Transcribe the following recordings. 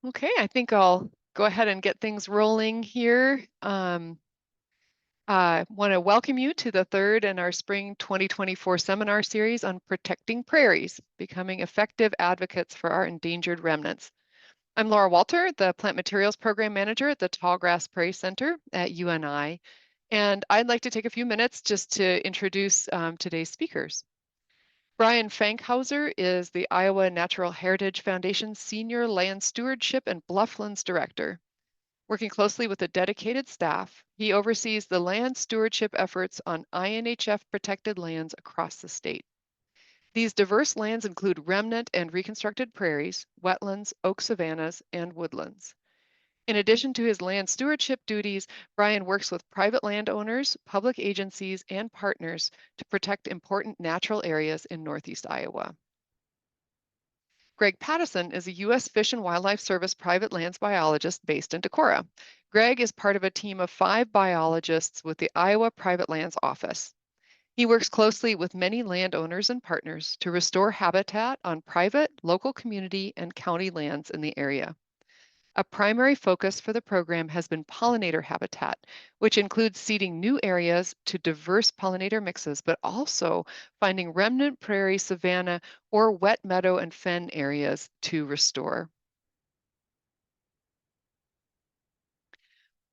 Okay, I think I'll go ahead and get things rolling here. I want to welcome you to the third in our spring 2024 seminar series on protecting prairies, becoming effective advocates for our endangered remnants. I'm Laura Walter, the Plant Materials Program Manager at the Tallgrass Prairie Center at UNI, and I'd like to take a few minutes just to introduce today's speakers. Brian Fankhauser is the Iowa Natural Heritage Foundation's Senior Land Stewardship and Blufflands Director. Working closely with a dedicated staff, he oversees the land stewardship efforts on INHF protected lands across the state. These diverse lands include remnant and reconstructed prairies, wetlands, oak savannas, and woodlands. In addition to his land stewardship duties, Brian works with private landowners, public agencies, and partners to protect important natural areas in Northeast Iowa. Gregg Pattison is a U.S. Fish and Wildlife Service private lands biologist based in Decorah. Gregg is part of a team of 5 biologists with the Iowa Private Lands Office. He works closely with many landowners and partners to restore habitat on private, local community, and county lands in the area. A primary focus for the program has been pollinator habitat, which includes seeding new areas to diverse pollinator mixes, but also finding remnant prairie, savanna, or wet meadow and fen areas to restore.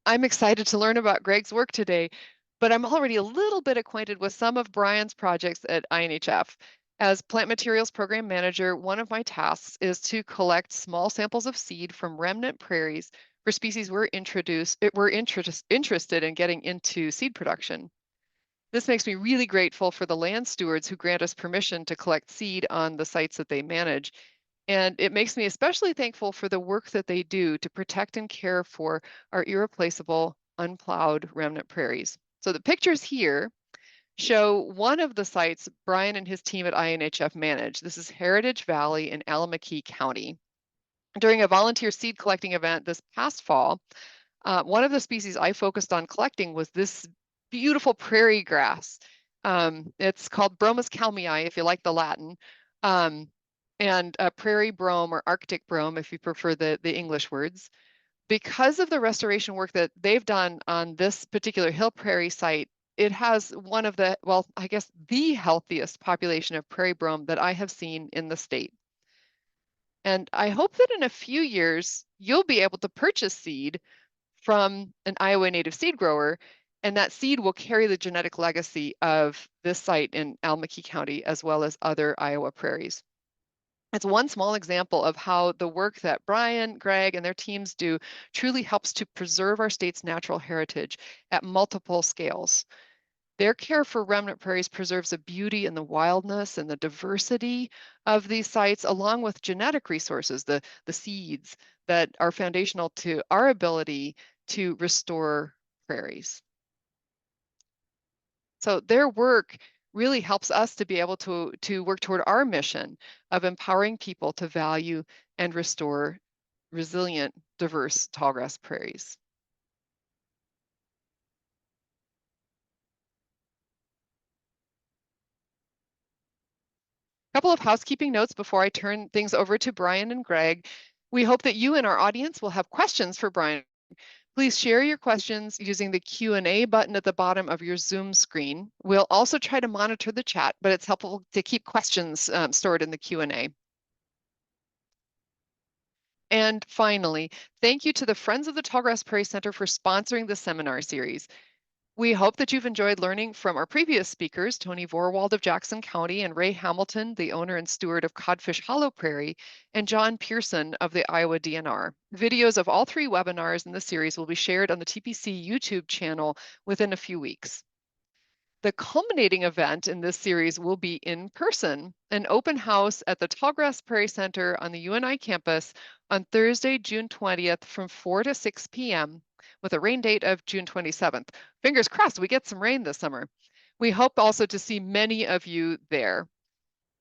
I'm excited to learn about Gregg's work today, but I'm already a little bit acquainted with some of Brian's projects at INHF. As Plant Materials Program Manager, one of my tasks is to collect small samples of seed from remnant prairies for species we're interested in getting into seed production. This makes me really grateful for the land stewards who grant us permission to collect seed on the sites that they manage. And it makes me especially thankful for the work that they do to protect and care for our irreplaceable unplowed remnant prairies. So the pictures here show one of the sites Brian and his team at INHF manage. This is Heritage Valley in Alameda County. During a volunteer seed collecting event this past fall, one of the species I focused on collecting was this beautiful prairie grass. It's called Bromus calmei, if you like the Latin, and prairie brome or Arctic brome, if you prefer the English words. Because of the restoration work that they've done on this particular hill prairie site, it has one of the, well, I guess the healthiest population of prairie brome that I have seen in the state. And I hope that in a few years, you'll be able to purchase seed from an Iowa native seed grower, and that seed will carry the genetic legacy of this site in Alameda County, as well as other Iowa prairies. It's one small example of how the work that Brian, Gregg, and their teams do truly helps to preserve our state's natural heritage at multiple scales. Their care for remnant prairies preserves the beauty and the wildness and the diversity of these sites, along with genetic resources, the seeds that are foundational to our ability to restore prairies. So their work really helps us to be able to work toward our mission of empowering people to value and restore resilient, diverse tallgrass prairies. Couple of housekeeping notes before I turn things over to Brian and Gregg. We hope that you and our audience will have questions for Brian. Please share your questions using the Q&A button at the bottom of your Zoom screen. We'll also try to monitor the chat, but it's helpful to keep questions stored in the Q&A. And finally, thank you to the Friends of the Tallgrass Prairie Center for sponsoring the seminar series. We hope that you've enjoyed learning from our previous speakers, Tony Vorwald of Jackson County and Ray Hamilton, the owner and steward of Codfish Hollow Prairie, and John Pearson of the Iowa DNR. Videos of all 3 webinars in the series will be shared on the TPC YouTube channel within a few weeks. The culminating event in this series will be in person, an open house at the Tallgrass Prairie Center on the UNI campus on Thursday, June 20th from 4 to 6 p.m. with a rain date of June 27th. Fingers crossed we get some rain this summer. We hope also to see many of you there.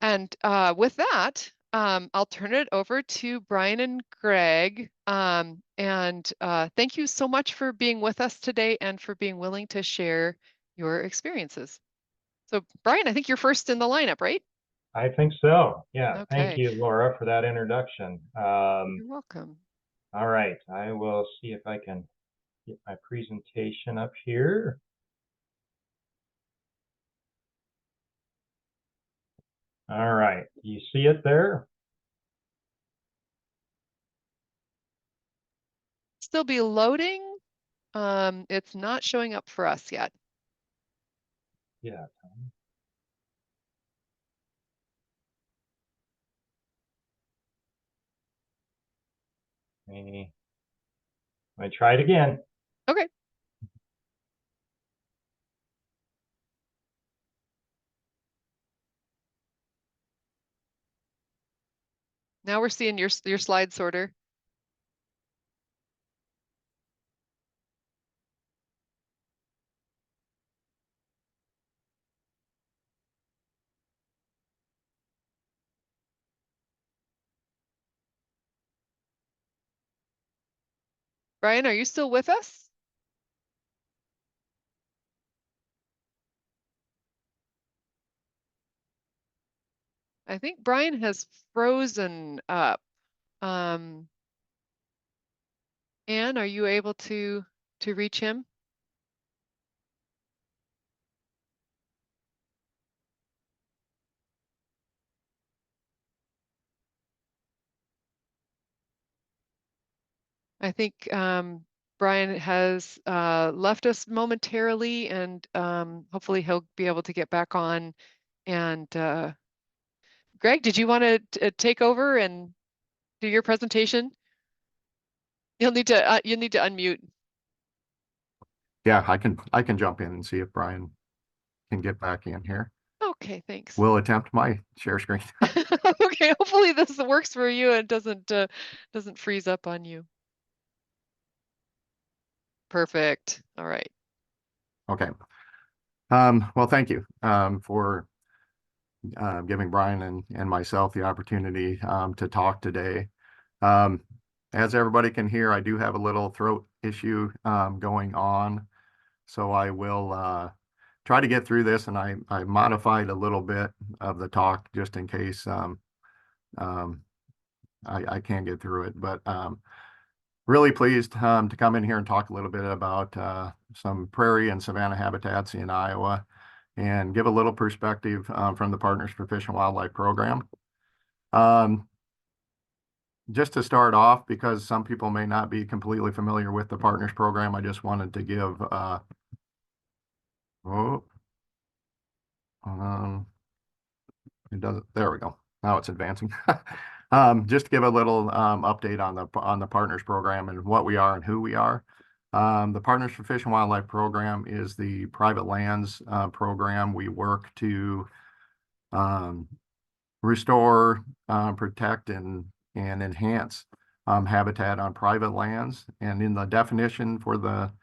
And with that, I'll turn it over to Brian and Gregg. Thank you so much for being with us today and for being willing to share your experiences. So Brian, I think you're first in the lineup, right? I think so. Yeah. Thank Okay. you, Laura, for that introduction. You're welcome. All right, I will see if I can get my presentation up here. All right, you see it there? Still be loading. It's not showing up for us yet. Yeah. Let me try it again. Okay. Now we're seeing your slide sorter. Brian, are you still with us? I think Brian has frozen up. Um, Anne, are you able to reach him? I think Brian has left us momentarily, and hopefully he'll be able to get back on. And Gregg, did you want to take over and do your presentation? You'll need to unmute. Yeah, I can jump in and see if Brian can get back in here. Okay, thanks. We'll attempt my share screen. Okay, hopefully this works for you and doesn't freeze up on you. Perfect. All right. Okay. Well, thank you for giving Brian and myself the opportunity to talk today. Um, as everybody can hear, I do have a little throat issue going on, so I will try to get through this, and I modified a little bit of the talk just in case um, I can't get through it. But really pleased to come in here and talk a little bit about some prairie and savanna habitats in Iowa and give a little perspective from the Partners for Fish and Wildlife program. Um, just to start off, because some people may not be completely familiar with the Partners program, I just wanted to give oh, it doesn't, there we go. Now it's advancing. Just to give a little update on the Partners program and what we are and who we are. The Partners for Fish and Wildlife program is the private lands program. We work to um, restore, protect, and enhance habitat on private lands. And in the definition for the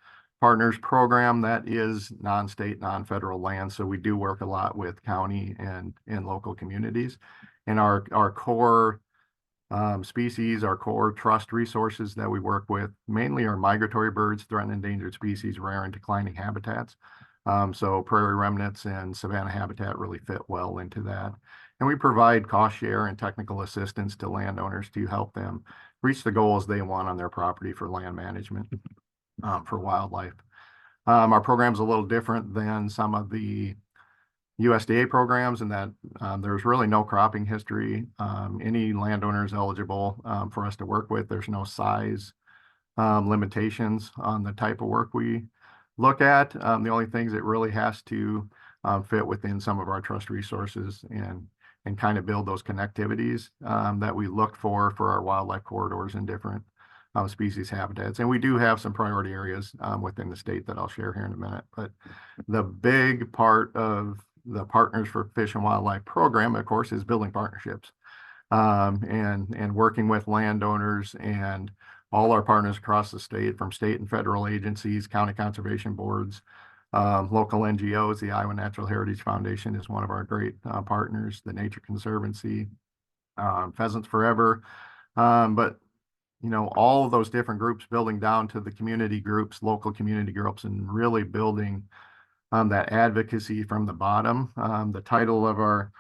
Partners program, that is non-state, non-federal land. So we do work a lot with county and local communities. And our core species, our core trust resources that we work with mainly are migratory birds, threatened endangered species, rare and declining habitats. So prairie remnants and savanna habitat really fit well into that. And we provide cost share and technical assistance to landowners to help them reach the goals they want on their property for land management, for wildlife. Our program's a little different than some of the USDA programs in that there's really no cropping history. Any landowner is eligible for us to work with. There's no size limitations on the type of work we look at. The only things it really has to fit within some of our trust resources and kind of build those connectivities that we look for our wildlife corridors and different species habitats. And we do have some priority areas within the state that I'll share here in a minute. But the big part of the Partners for Fish and Wildlife program, of course, is building partnerships and working with landowners and all our partners across the state, from state and federal agencies, county conservation boards, local NGOs. The Iowa Natural Heritage Foundation is one of our great partners, the Nature Conservancy, Pheasants Forever. But you know, all of those different groups building down to the community groups, local community groups, and really building that advocacy from the bottom. The title of our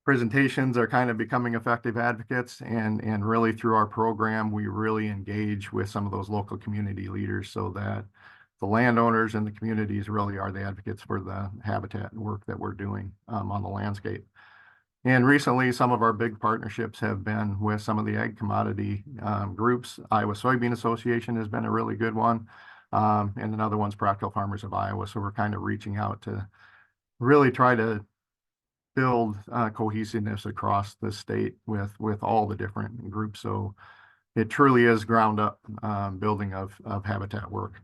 presentations are kind of becoming effective advocates, and really through our program, we really engage with some of those local community leaders so that the landowners and the communities really are the advocates for the habitat work that we're doing on the landscape. And recently, some of our big partnerships have been with some of the ag commodity groups. Iowa Soybean Association has been a really good one. And another one's Practical Farmers of Iowa. So we're kind of reaching out to really try to build cohesiveness across the state with all the different groups. So it truly is ground up building of habitat work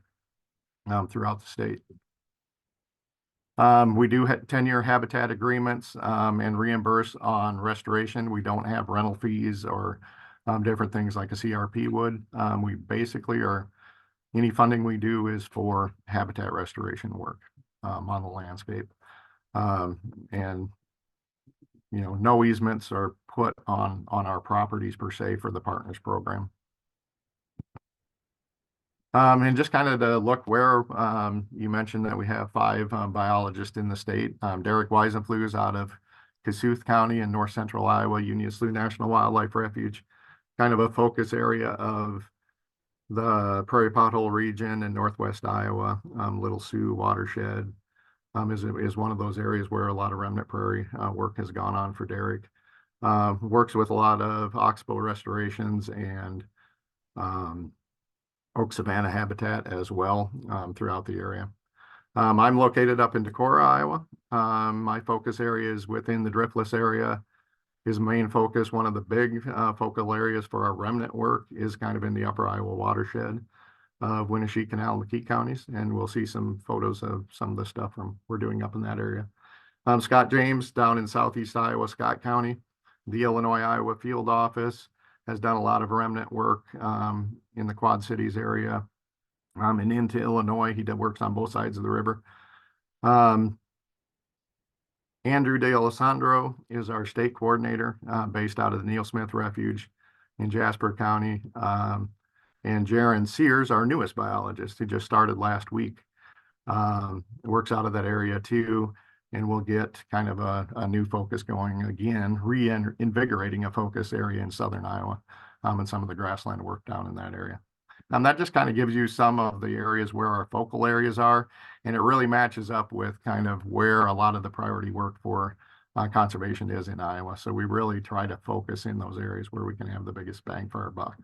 throughout the state. We do have 10-year habitat agreements and reimburse on restoration. We don't have rental fees or different things like a CRP would. We basically are, any funding we do is for habitat restoration work on the landscape. And no easements are put on our properties per se for the Partners Program. And just kind of to look where you mentioned that we have 5 biologists in the state. Derek Weisenflug is out of Kossuth County in north central Iowa, Union Slough National Wildlife Refuge, kind of a focus area of the Prairie Pothole region in northwest Iowa. Little Sioux watershed is one of those areas where a lot of remnant prairie work has gone on for Derek. Works with a lot of oxbow restorations and oak savanna habitat as well throughout the area. I'm located up in Decorah, Iowa. My focus area is within the driftless area. His main focus, one of the big focal areas for our remnant work, is kind of in the upper Iowa watershed of Winneshiek and Alameda counties, and we'll see some photos of some of the stuff we're doing up in that area. Scott James down in southeast Iowa, Scott County, the Illinois-Iowa field office, has done a lot of remnant work in the Quad Cities area and into Illinois. He works on both sides of the river. Andrew De Alessandro is our state coordinator based out of the Neil Smith Refuge in Jasper County. And Jaron Sears, our newest biologist, who just started last week, works out of that area too. And we'll get kind of a new focus going again, reinvigorating a focus area in southern Iowa and some of the grassland work down in that area. That just kind of gives you some of the areas where our focal areas are, and it really matches up with kind of where a lot of the priority work for conservation is in Iowa. So we really try to focus in those areas where we can have the biggest bang for our buck.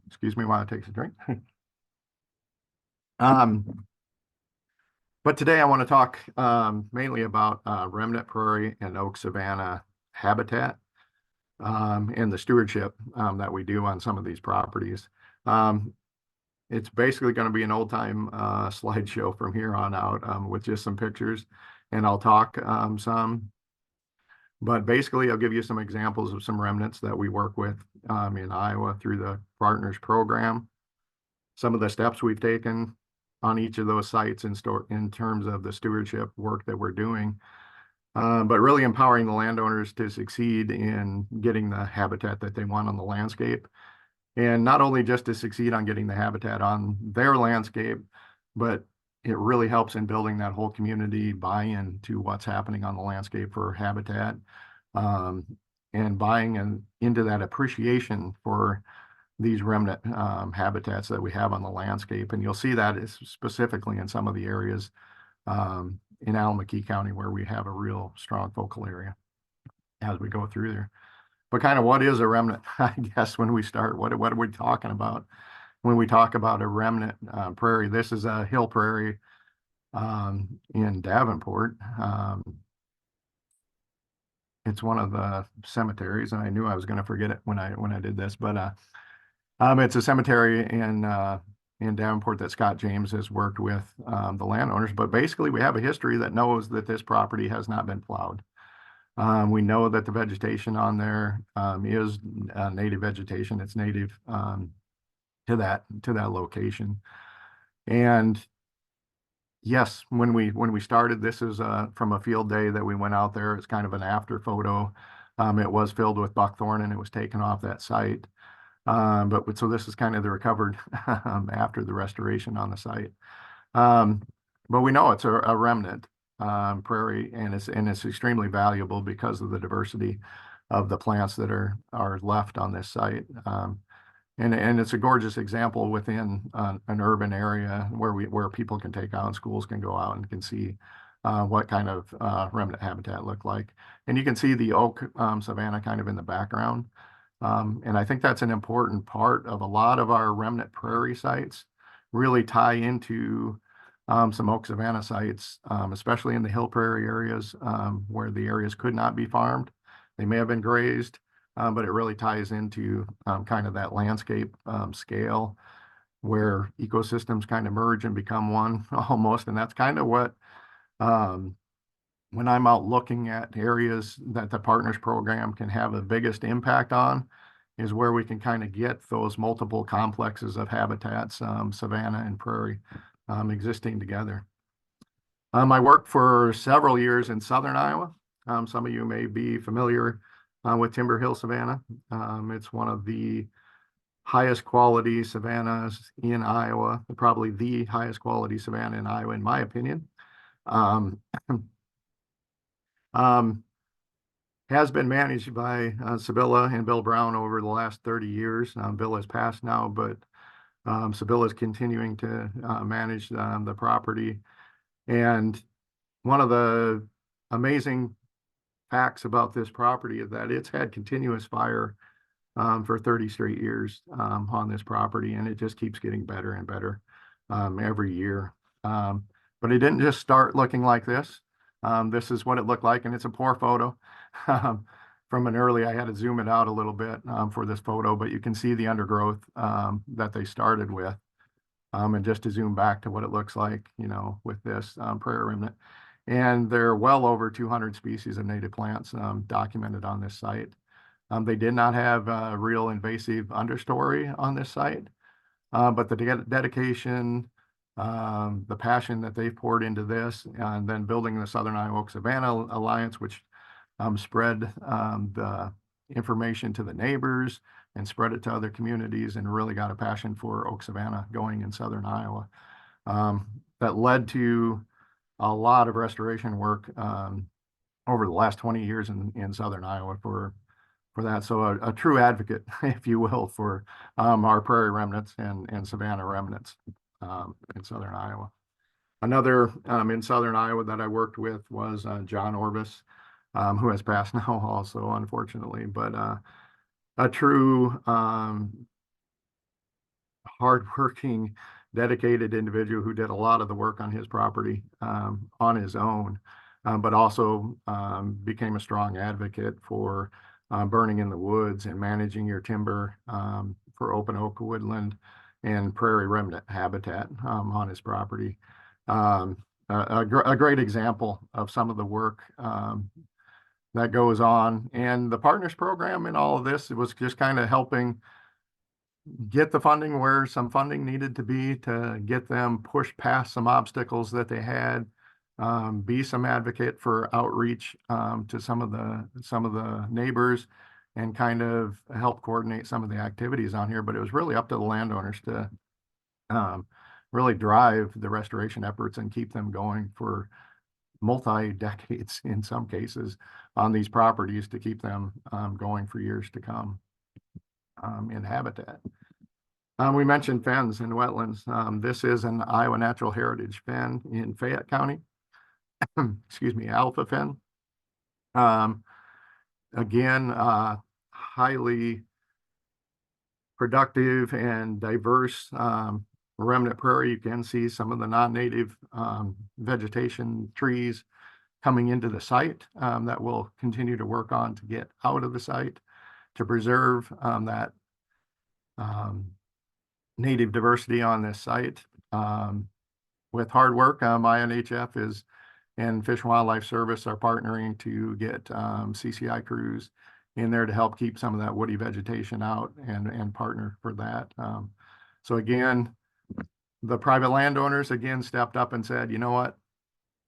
Excuse me while I take a drink. But today I want to talk mainly about remnant prairie and oak savanna habitat and the stewardship that we do on some of these properties. It's basically going to be an old-time slideshow from here on out with just some pictures, and I'll talk some. But basically, I'll give you some examples of some remnants that we work with in Iowa through the Partners Program, some of the steps we've taken on each of those sites in terms of the stewardship work that we're doing, but really empowering the landowners to succeed in getting the habitat that they want on the landscape. And not only just to succeed on getting the habitat on their landscape, but it really helps in building that whole community buy-in to what's happening on the landscape for habitat and buying into that appreciation for these remnant habitats that we have on the landscape. And you'll see that is specifically in some of the areas in Alameda County where we have a real strong focal area as we go through there. But kind of what is a remnant? I guess when we start, what are we talking about when we talk about a remnant prairie? This is a hill prairie in Davenport. It's one of the cemeteries, and I knew I was going to forget it when I did this, but it's a cemetery in Davenport that Scott James has worked with the landowners. But basically, we have a history that knows that this property has not been plowed. We know that the vegetation on there is native vegetation. It's native to that location. And yes, when we started, this is from a field day that we went out there. It's kind of an after photo. It was filled with buckthorn and it was taken off that site. So this is kind of the recovered after the restoration on the site. But we know it's a remnant. prairie, and it's extremely valuable because of the diversity of the plants that are left on this site. And it's a gorgeous example within an urban area where people can take out and schools can go out and can see what kind of remnant habitat look like. And you can see the oak savanna kind of in the background. And I think that's an important part of a lot of our remnant prairie sites really tie into some oak savanna sites, especially in the hill prairie areas where the areas could not be farmed. They may have been grazed, but it really ties into kind of that landscape scale where ecosystems kind of merge and become one almost. And that's kind of what, when I'm out looking at areas that the Partners Program can have the biggest impact on, is where we can kind of get those multiple complexes of habitats, savanna and prairie, existing together. I worked for several years in southern Iowa. Some of you may be familiar with Timber Hill Savanna. It's one of the highest quality savannas in Iowa, probably the highest quality savanna in Iowa, in my opinion. Has been managed by Sibylla and Bill Brown over the last 30 years. Bill has passed now, but Sibylla is continuing to manage the property. And one of the amazing facts about this property is that it's had continuous fire for 30 straight years on this property, and it just keeps getting better and better every year. But it didn't just start looking like this. This is what it looked like, and it's a poor photo from an early. I had to zoom it out a little bit for this photo, but you can see the undergrowth that they started with. And just to zoom back to what it looks like, you know, with this prairie remnant. And there are well over 200 species of native plants documented on this site. They did not have a real invasive understory on this site, but the dedication, the passion that they've poured into this, and then building the Southern Iowa Oak Savanna Alliance, which spread the information to the neighbors and spread it to other communities, and really got a passion for oak savanna going in southern Iowa. That led to a lot of restoration work over the last 20 years in southern Iowa for that. So a true advocate, if you will, for our prairie remnants and savanna remnants in southern Iowa. Another in southern Iowa that I worked with was John Orvis, who has passed now also, unfortunately, but a true hardworking, dedicated individual who did a lot of the work on his property on his own, but also became a strong advocate for burning in the woods and managing your timber for open oak woodland and prairie remnant habitat on his property. A great example of some of the work that goes on. And the Partners Program in all of this, it was just kind of helping get the funding where some funding needed to be to get them pushed past some obstacles that they had, be some advocate for outreach to some of the neighbors, and kind of help coordinate some of the activities on here. But it was really up to the landowners to really drive the restoration efforts and keep them going for multi-decades in some cases on these properties, to keep them going for years to come in habitat. We mentioned fens and wetlands. This is an Iowa Natural Heritage fen in Fayette County. Excuse me, alpha fen. Again, highly productive and diverse remnant prairie. You can see some of the non-native vegetation trees coming into the site that we'll continue to work on to get out of the site to preserve that native diversity on this site. With hard work, INHF and Fish and Wildlife Service are partnering to get CCI crews in there to help keep some of that woody vegetation out and partner for that. So again, the private landowners again stepped up and said, you know what,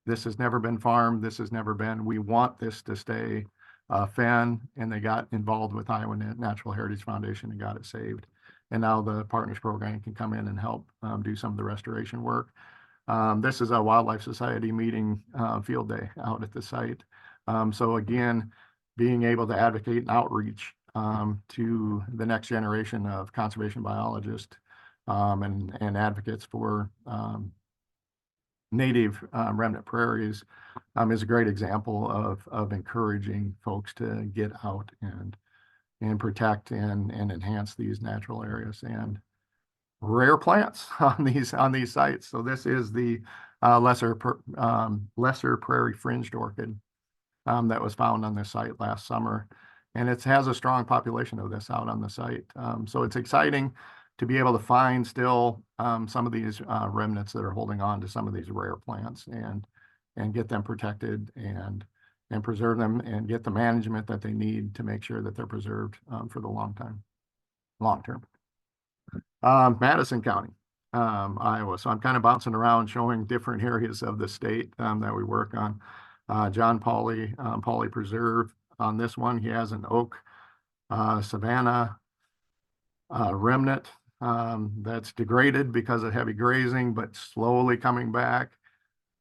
this has never been farmed. This has never been, we want this to stay fen, and they got involved with Iowa Natural Heritage Foundation and got it saved. And now the Partners Program can come in and help do some of the restoration work. This is a Wildlife Society meeting field day out at the site. So again, being able to advocate and outreach to the next generation of conservation biologists and advocates for native remnant prairies is a great example of encouraging folks to get out and protect and enhance these natural areas and rare plants on these sites. So this is the lesser prairie fringed orchid that was found on this site last summer, and it has a strong population of this out on the site. So it's exciting to be able to find still some of these remnants that are holding on to some of these rare plants and get them protected and preserve them and get the management that they need to make sure that they're preserved for the long term. Pattison County, Iowa. So I'm kind of bouncing around showing different areas of the state that we work on. John Pauley Preserve on this one. He has an oak savanna remnant that's degraded because of heavy grazing, but slowly coming back.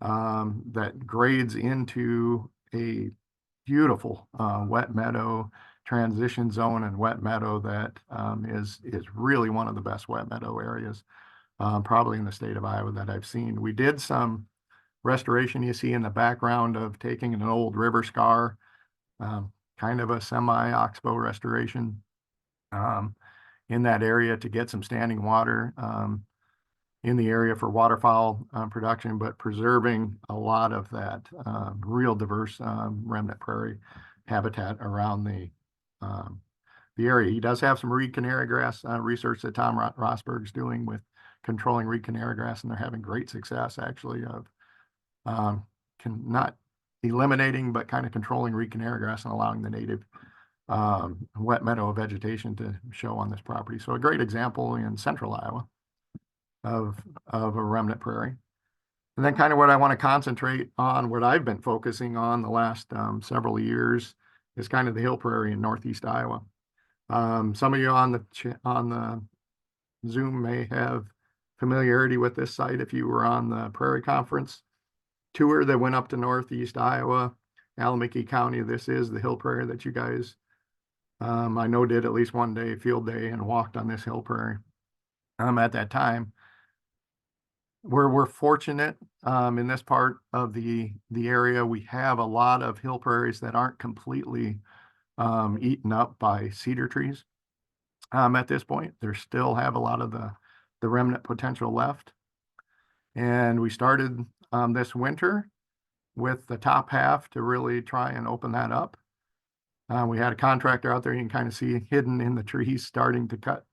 That grades into a beautiful wet meadow transition zone and wet meadow that is really one of the best wet meadow areas probably in the state of Iowa that I've seen. We did some restoration you see in the background of taking an old river scar, kind of a semi-oxbow restoration in that area to get some standing water in the area for waterfowl production, but preserving a lot of that real diverse remnant prairie habitat around the area. He does have some reed canary grass research that Tom Rosberg's doing with controlling reed canary grass, and they're having great success actually of not eliminating, but kind of controlling reed canary grass and allowing the native wet meadow vegetation to show on this property. So a great example in central Iowa of a remnant prairie. And then kind of what I want to concentrate on, what I've been focusing on the last several years is kind of the hill prairie in northeast Iowa. Some of you on the Zoom may have familiarity with this site if you were on the Prairie Conference tour that went up to northeast Iowa, Alameda County. This is the hill prairie that you guys I know did at least one day field day and walked on this hill prairie at that time. We're fortunate in this part of the area. We have a lot of hill prairies that aren't completely eaten up by cedar trees at this point. There still have a lot of the remnant potential left. And we started this winter with the top half to really try and open that up. We had a contractor out there, you can kind of see hidden in the trees starting to cut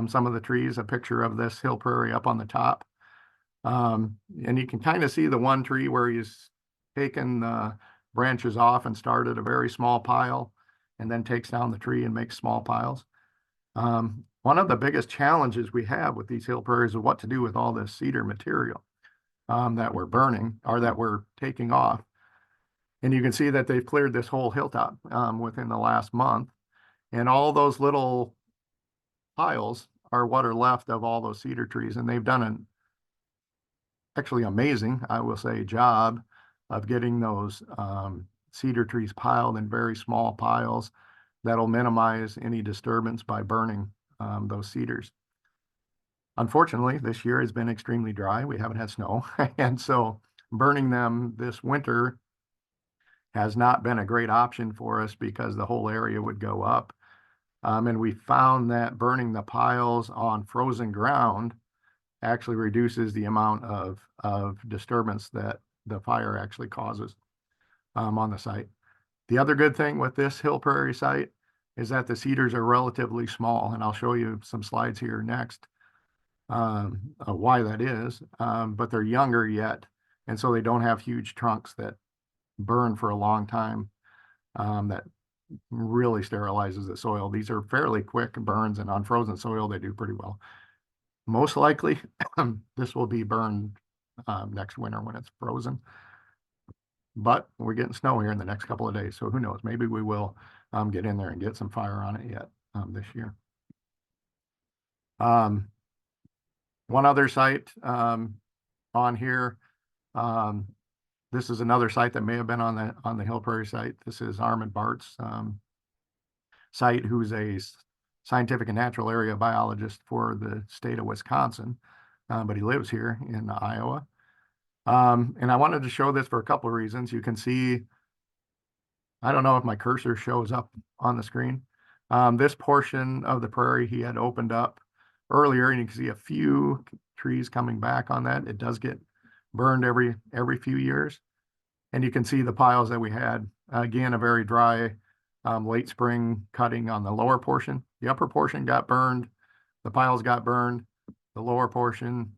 some of the trees, a picture of this hill prairie up on the top. And you can kind of see the one tree where he's taken the branches off and started a very small pile and then takes down the tree and makes small piles. One of the biggest challenges we have with these hill prairies is what to do with all this cedar material that we're burning or that we're taking off. And you can see that they've cleared this whole hilltop within the last month. And all those little piles are what are left of all those cedar trees. And they've done an actually amazing, I will say, job of getting those cedar trees piled in very small piles that'll minimize any disturbance by burning those cedars. Unfortunately, this year has been extremely dry. We haven't had snow. And so burning them this winter has not been a great option for us because the whole area would go up. And we found that burning the piles on frozen ground actually reduces the amount of disturbance that the fire actually causes on the site. The other good thing with this hill prairie site is that the cedars are relatively small, and I'll show you some slides here next why that is, but they're younger yet, and so they don't have huge trunks that burn for a long time that really sterilizes the soil. These are fairly quick burns, and on frozen soil they do pretty well. Most likely this will be burned next winter when it's frozen, but we're getting snow here in the next couple of days, so who knows, maybe we will get in there and get some fire on it yet this year. One other site on here. This is another site that may have been on the Hill Prairie site. This is Armand Bart's site, who's a scientific and natural area biologist for the state of Wisconsin, but he lives here in Iowa. And I wanted to show this for a couple of reasons. You can see, I don't know if my cursor shows up on the screen. This portion of the prairie he had opened up earlier, and you can see a few trees coming back on that. It does get burned every few years. And you can see the piles that we had. Again, a very dry late spring cutting on the lower portion. The upper portion got burned. The piles got burned. The lower portion,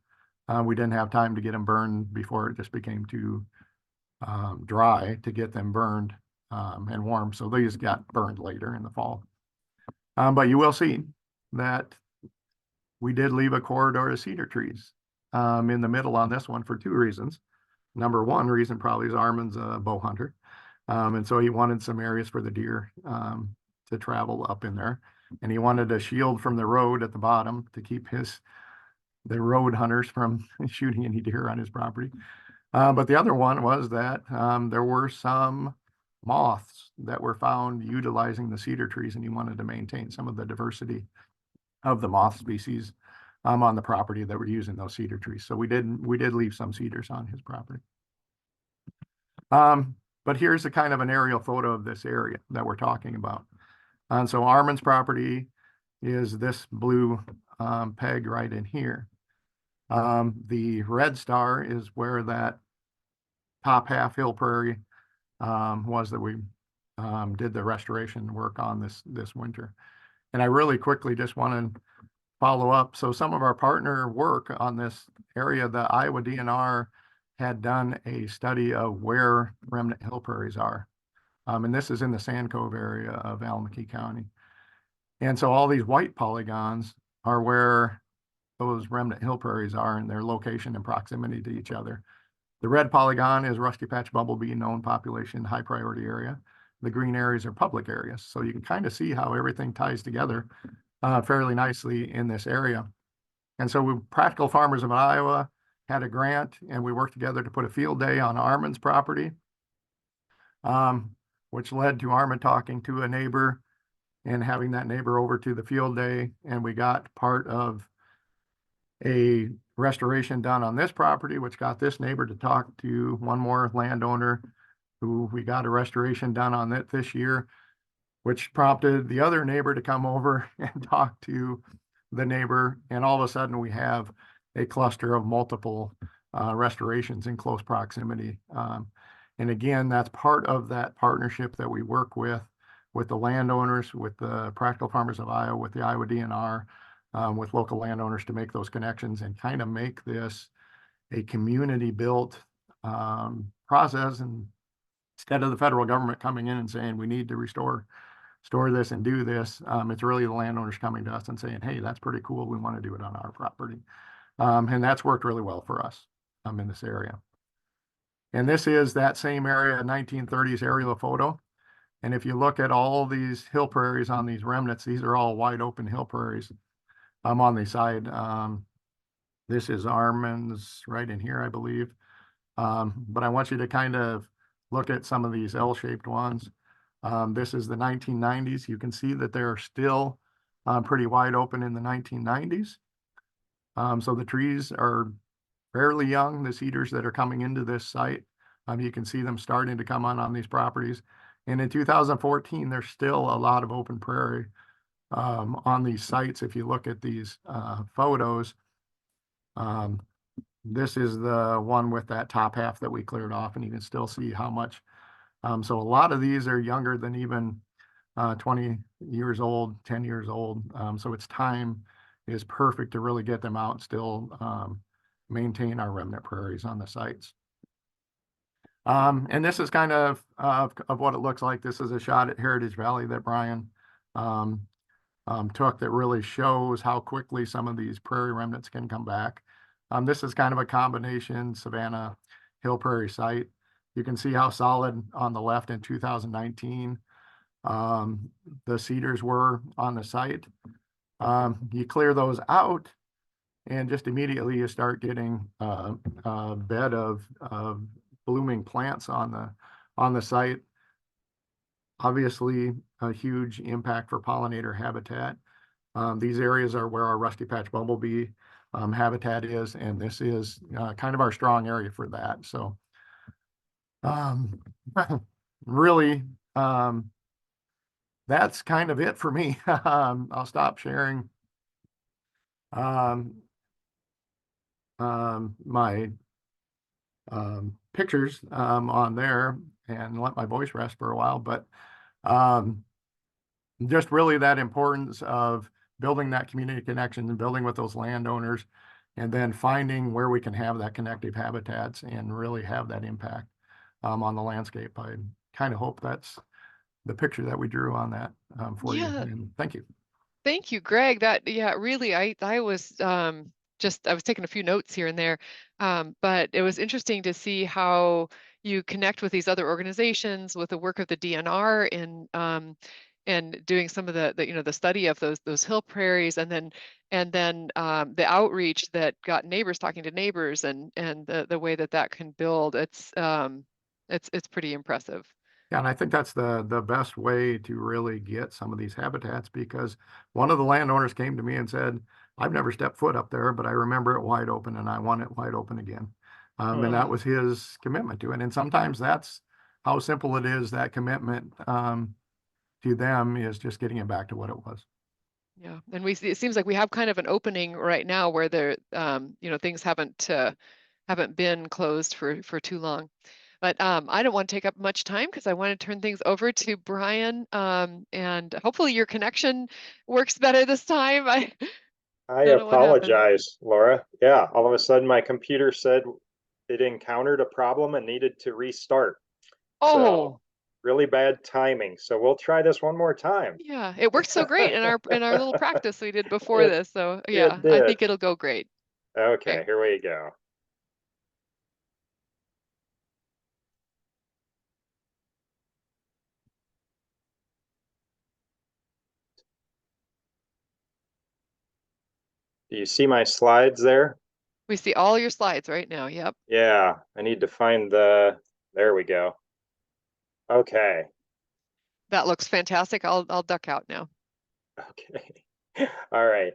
we didn't have time to get them burned before it just became too dry to get them burned and warm. So these got burned later in the fall. But you will see that we did leave a corridor of cedar trees in the middle on this one for two reasons. Number one reason probably is Armand's a bow hunter. And so he wanted some areas for the deer to travel up in there. And he wanted a shield from the road at the bottom to keep the road hunters from shooting any deer on his property. But the other one was that there were some moths that were found utilizing the cedar trees, and he wanted to maintain some of the diversity of the moth species on the property that were using those cedar trees. So we did leave some cedars on his property. But here's a kind of an aerial photo of this area that we're talking about. And so Armand's property is this blue peg right in here. The red star is where that top half Hill Prairie was that we did the restoration work on this winter. And I really quickly just want to follow up. So some of our partner work on this area, the Iowa DNR had done a study of where remnant hill prairies are. And this is in the Sand Cove area of Alameda County. And so all these white polygons are where those remnant hill prairies are in their location and proximity to each other. The red polygon is rusty patch bumblebee known population, high priority area. The green areas are public areas. So you can kind of see how everything ties together fairly nicely in this area. And so Practical Farmers of Iowa had a grant, and we worked together to put a field day on Armand's property, which led to Armand talking to a neighbor and having that neighbor over to the field day. And we got part of a restoration done on this property, which got this neighbor to talk to one more landowner who we got a restoration done on that this year, which prompted the other neighbor to come over and talk to the neighbor. And all of a sudden we have a cluster of multiple restorations in close proximity. And again, that's part of that partnership that we work with the landowners, with the Practical Farmers of Iowa, with the Iowa DNR, with local landowners to make those connections and kind of make this a community built process. And instead of the federal government coming in and saying, we need to restore this and do this, it's really the landowners coming to us and saying, hey, that's pretty cool. We want to do it on our property. And that's worked really well for us in this area. And this is that same area, 1930s aerial photo. And if you look at all these hill prairies on these remnants, these are all wide open hill prairies on the side. This is Armand's right in here, I believe. But I want you to kind of look at some of these L-shaped ones. This is the 1990s. You can see that they're still pretty wide open in the 1990s. So the trees are fairly young, the cedars that are coming into this site. You can see them starting to come on these properties. And in 2014, there's still a lot of open prairie on these sites. If you look at these photos, this is the one with that top half that we cleared off, and you can still see how much. So a lot of these are younger than even 20 years old, 10 years old. So its time is perfect to really get them out and still maintain our remnant prairies on the sites. And this is kind of what it looks like. This is a shot at Heritage Valley that Brian took that really shows how quickly some of these prairie remnants can come back. This is kind of a combination Savannah Hill Prairie site. You can see how solid on the left in 2019 the cedars were on the site. You clear those out, and just immediately you start getting a bed of blooming plants on the site. Obviously, a huge impact for pollinator habitat. These areas are where our rusty patch bumblebee habitat is, and this is kind of our strong area for that. So really, that's kind of it for me. I'll stop sharing my pictures on there and let my voice rest for a while, but just really that importance of building that community connection and building with those landowners, and then finding where we can have that connective habitats and really have that impact on the landscape. I kind of hope that's the picture that we drew on that for you. Yeah. And thank you. Thank you, Greg. That, yeah, really, I was I was taking a few notes here and there, but it was interesting to see how you connect with these other organizations, with the work of the DNR and doing some of the study of those hill prairies, and then the outreach that got neighbors talking to neighbors, and the way that can build. It's pretty impressive. Yeah, and I think that's the best way to really get some of these habitats, because one of the landowners came to me and said, I've never stepped foot up there, but I remember it wide open and I want it wide open again. And that was his commitment to it. And sometimes that's how simple it is, that commitment to them is just getting it back to what it was. Yeah, and it seems like we have kind of an opening right now where things haven't been closed for too long. But I don't want to take up much time because I want to turn things over to Brian, and hopefully your connection works better this time. I Don't know what happened. apologize, Laura. Yeah, all of a sudden my computer said it encountered a problem and needed to restart. So Oh, really bad timing. So we'll try this one more time. yeah, it worked so great in our little practice we did before It this. So it yeah, I did. think it'll go great. Okay, Okay. here we go. Do you see my slides there? We see all your slides right now. Yep. Yeah, I need to find there we go. Okay. That looks fantastic. I'll duck out now. Okay. All right.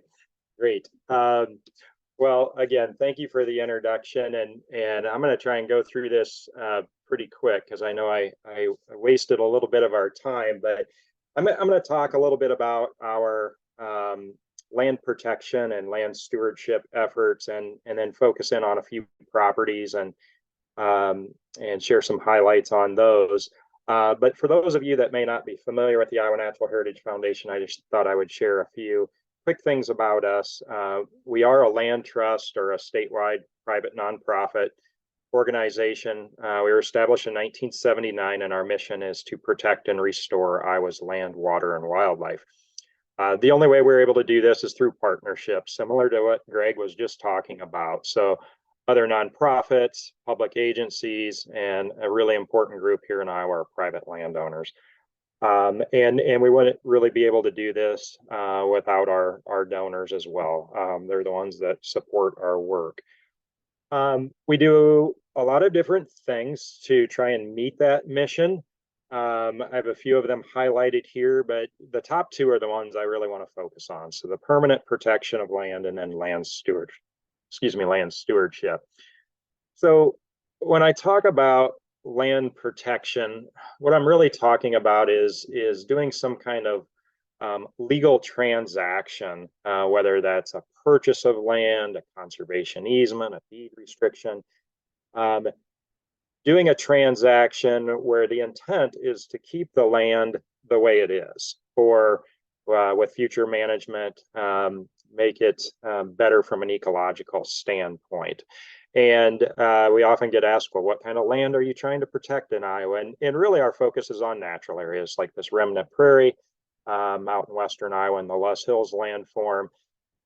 Great. Well, again, thank you for the introduction, and I'm going to try and go through this pretty quick because I know I wasted a little bit of our time, but I'm going to talk a little bit about our land protection and land stewardship efforts, and then focus in on a few properties and share some highlights on those. But for those of you that may not be familiar with the Iowa Natural Heritage Foundation, I just thought I would share a few quick things about us. We are a land trust or a statewide private nonprofit organization. We were established in 1979, and our mission is to protect and restore Iowa's land, water, and wildlife. The only way we're able to do this is through partnerships, similar to what Greg was just talking about. So other nonprofits, public agencies, and a really important group here in Iowa are private landowners. And we wouldn't really be able to do this without our donors as well. They're the ones that support our work. We do a lot of different things to try and meet that mission. I have a few of them highlighted here, but the top two are the ones I really want to focus on. So the permanent protection of land, and then land stewardship. So when I talk about land protection, what I'm really talking about is doing some kind of legal transaction, whether that's a purchase of land, a conservation easement, a deed restriction, doing a transaction where the intent is to keep the land the way it is, or with future management, make it better from an ecological standpoint. And we often get asked, well, what kind of land are you trying to protect in Iowa? And really our focus is on natural areas like this remnant prairie out in western Iowa in the Loess Hills landform,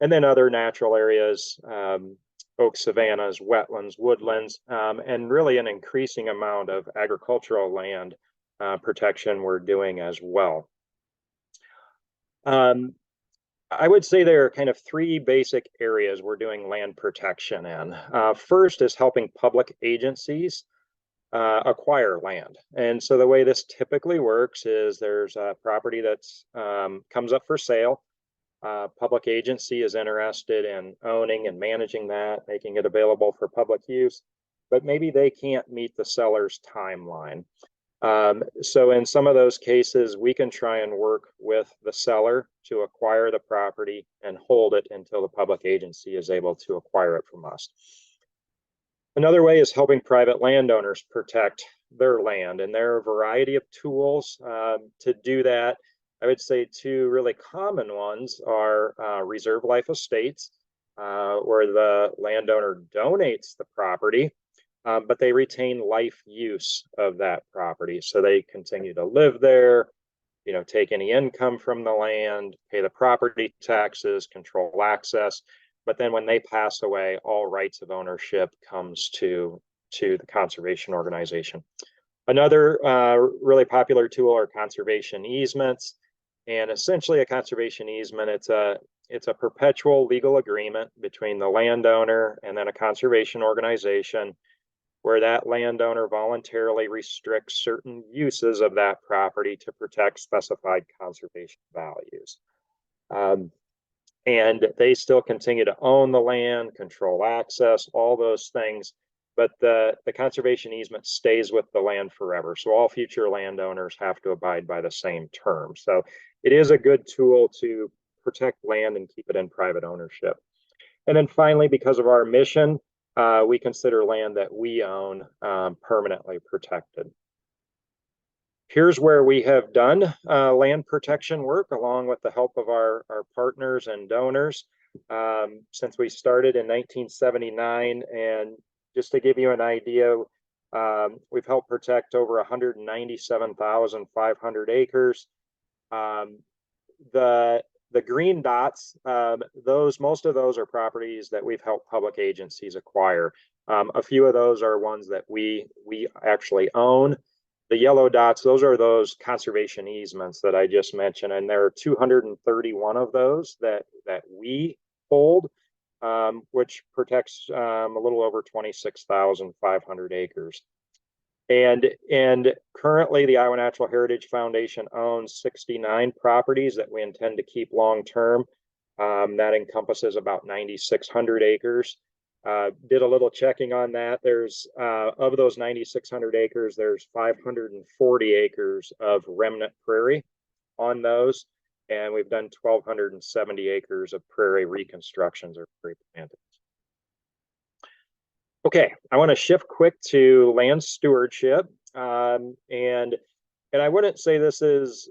and then other natural areas, oak savannas, wetlands, woodlands, and really an increasing amount of agricultural land protection we're doing as well. I would say there are kind of three basic areas we're doing land protection in. First is helping public agencies acquire land. And so the way this typically works is there's a property that's comes up for sale. Public agency is interested in owning and managing that, making it available for public use, but maybe they can't meet the seller's timeline. So in some of those cases, we can try and work with the seller to acquire the property and hold it until the public agency is able to acquire it from us. Another way is helping private landowners protect their land, and there are a variety of tools to do that. I would say two really common ones are reserve life estates, where the landowner donates the property, but they retain life use of that property. So they continue to live there, take any income from the land, pay the property taxes, control access. But then when they pass away, all rights of ownership comes to the conservation organization. Another really popular tool are conservation easements. And essentially a conservation easement, it's a perpetual legal agreement between the landowner and then a conservation organization where that landowner voluntarily restricts certain uses of that property to protect specified conservation values. And they still continue to own the land, control access, all those things, but the conservation easement stays with the land forever. So all future landowners have to abide by the same terms. So it is a good tool to protect land and keep it in private ownership. And then finally, because of our mission, we consider land that we own permanently protected. Here's where we have done land protection work along with the help of our partners and donors since we started in 1979. And just to give you an idea, we've helped protect over 197,500 acres. The green dots, most of those are properties that we've helped public agencies acquire. A few of those are ones that we actually own. The yellow dots, those are those conservation easements that I just mentioned, and there are 231 of those that we hold, which protects a little over 26,500 acres. And currently, the Iowa Natural Heritage Foundation owns 69 properties that we intend to keep long term. That encompasses about 9,600 acres. Did a little checking on that. There's of those 9,600 acres, there's 540 acres of remnant prairie on those, and we've done 1,270 acres of prairie reconstructions or prairie plantings. Okay, I want to shift quick to land stewardship, and I wouldn't say this is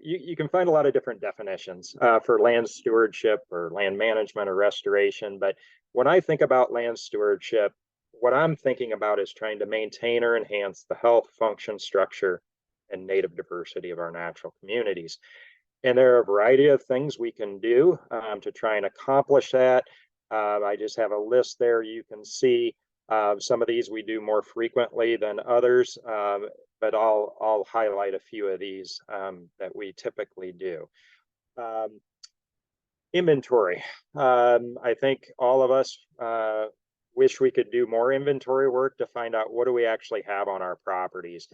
you can find a lot of different definitions for land stewardship or land management or restoration, but when I think about land stewardship, what I'm thinking about is trying to maintain or enhance the health, function, structure, and native diversity of our natural communities. And there are a variety of things we can do to try and accomplish that. I just have a list there. You can see some of these we do more frequently than others, but I'll highlight a few of these that we typically do. Inventory. I think all of us wish we could do more inventory work to find out what do we actually have on our properties.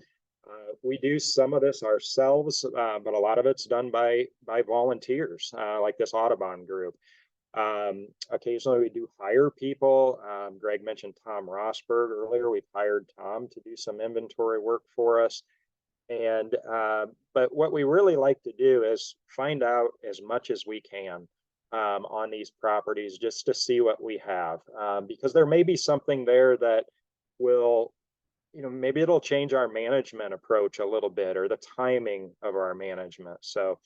We do some of this ourselves, but a lot of it's done by volunteers, like this Audubon group. Occasionally we do hire people. Gregg mentioned Tom Rosberg earlier. We've hired Tom to do some inventory work for us. And but what we really like to do is find out as much as we can on these properties just to see what we have, because there may be something there that will, maybe it'll change our management approach a little bit or the timing of our management. So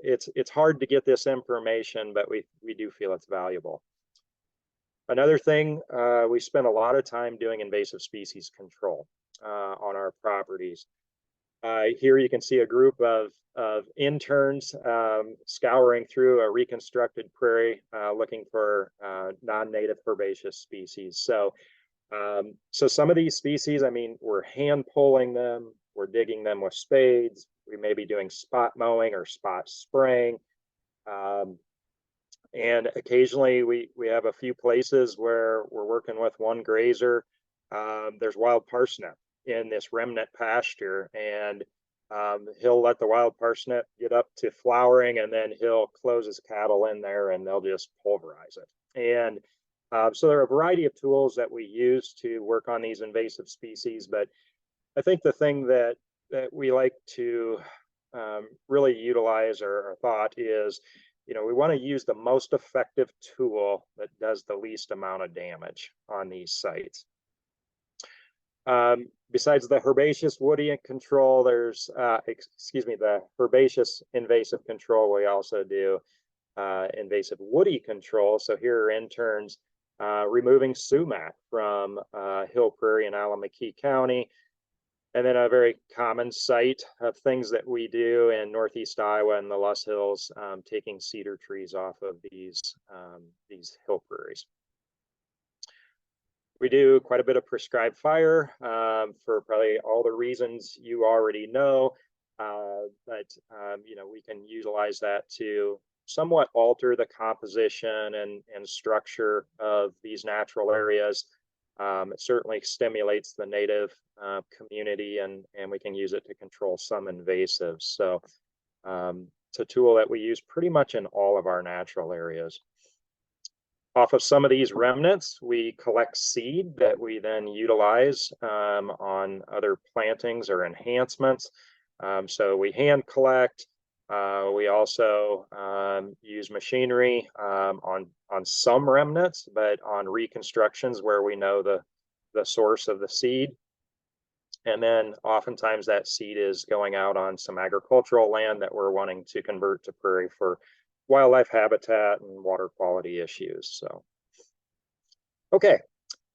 it's hard to get this information, but we do feel it's valuable. Another thing, we spend a lot of time doing invasive species control on our properties. Here you can see a group of interns scouring through a reconstructed prairie looking for non-native herbaceous species. So some of these species, we're hand pulling them, we're digging them with spades, we may be doing spot mowing or spot spraying. And occasionally we have a few places where we're working with one grazer. There's wild parsnip in this remnant pasture, and he'll let the wild parsnip get up to flowering, and then he'll close his cattle in there and they'll just pulverize it. And so there are a variety of tools that we use to work on these invasive species, but I think the thing that we like to really utilize or thought is, we want to use the most effective tool that does the least amount of damage on these sites. Besides the herbaceous woody control, there's, the herbaceous invasive control, we also do invasive woody control. So here are interns removing sumac from Hill Prairie in Alameda County. And then a very common site of things that we do in Northeast Iowa and the Loess Hills, taking cedar trees off of these hill prairies. We do quite a bit of prescribed fire for probably all the reasons you already know, but we can utilize that to somewhat alter the composition and structure of these natural areas. It certainly stimulates the native community, and we can use it to control some invasives. So it's a tool that we use pretty much in all of our natural areas. Off of some of these remnants, we collect seed that we then utilize on other plantings or enhancements. So we hand collect. We also use machinery on some remnants, but on reconstructions where we know the source of the seed. And then oftentimes that seed is going out on some agricultural land that we're wanting to convert to prairie for wildlife habitat and water quality issues. So, okay.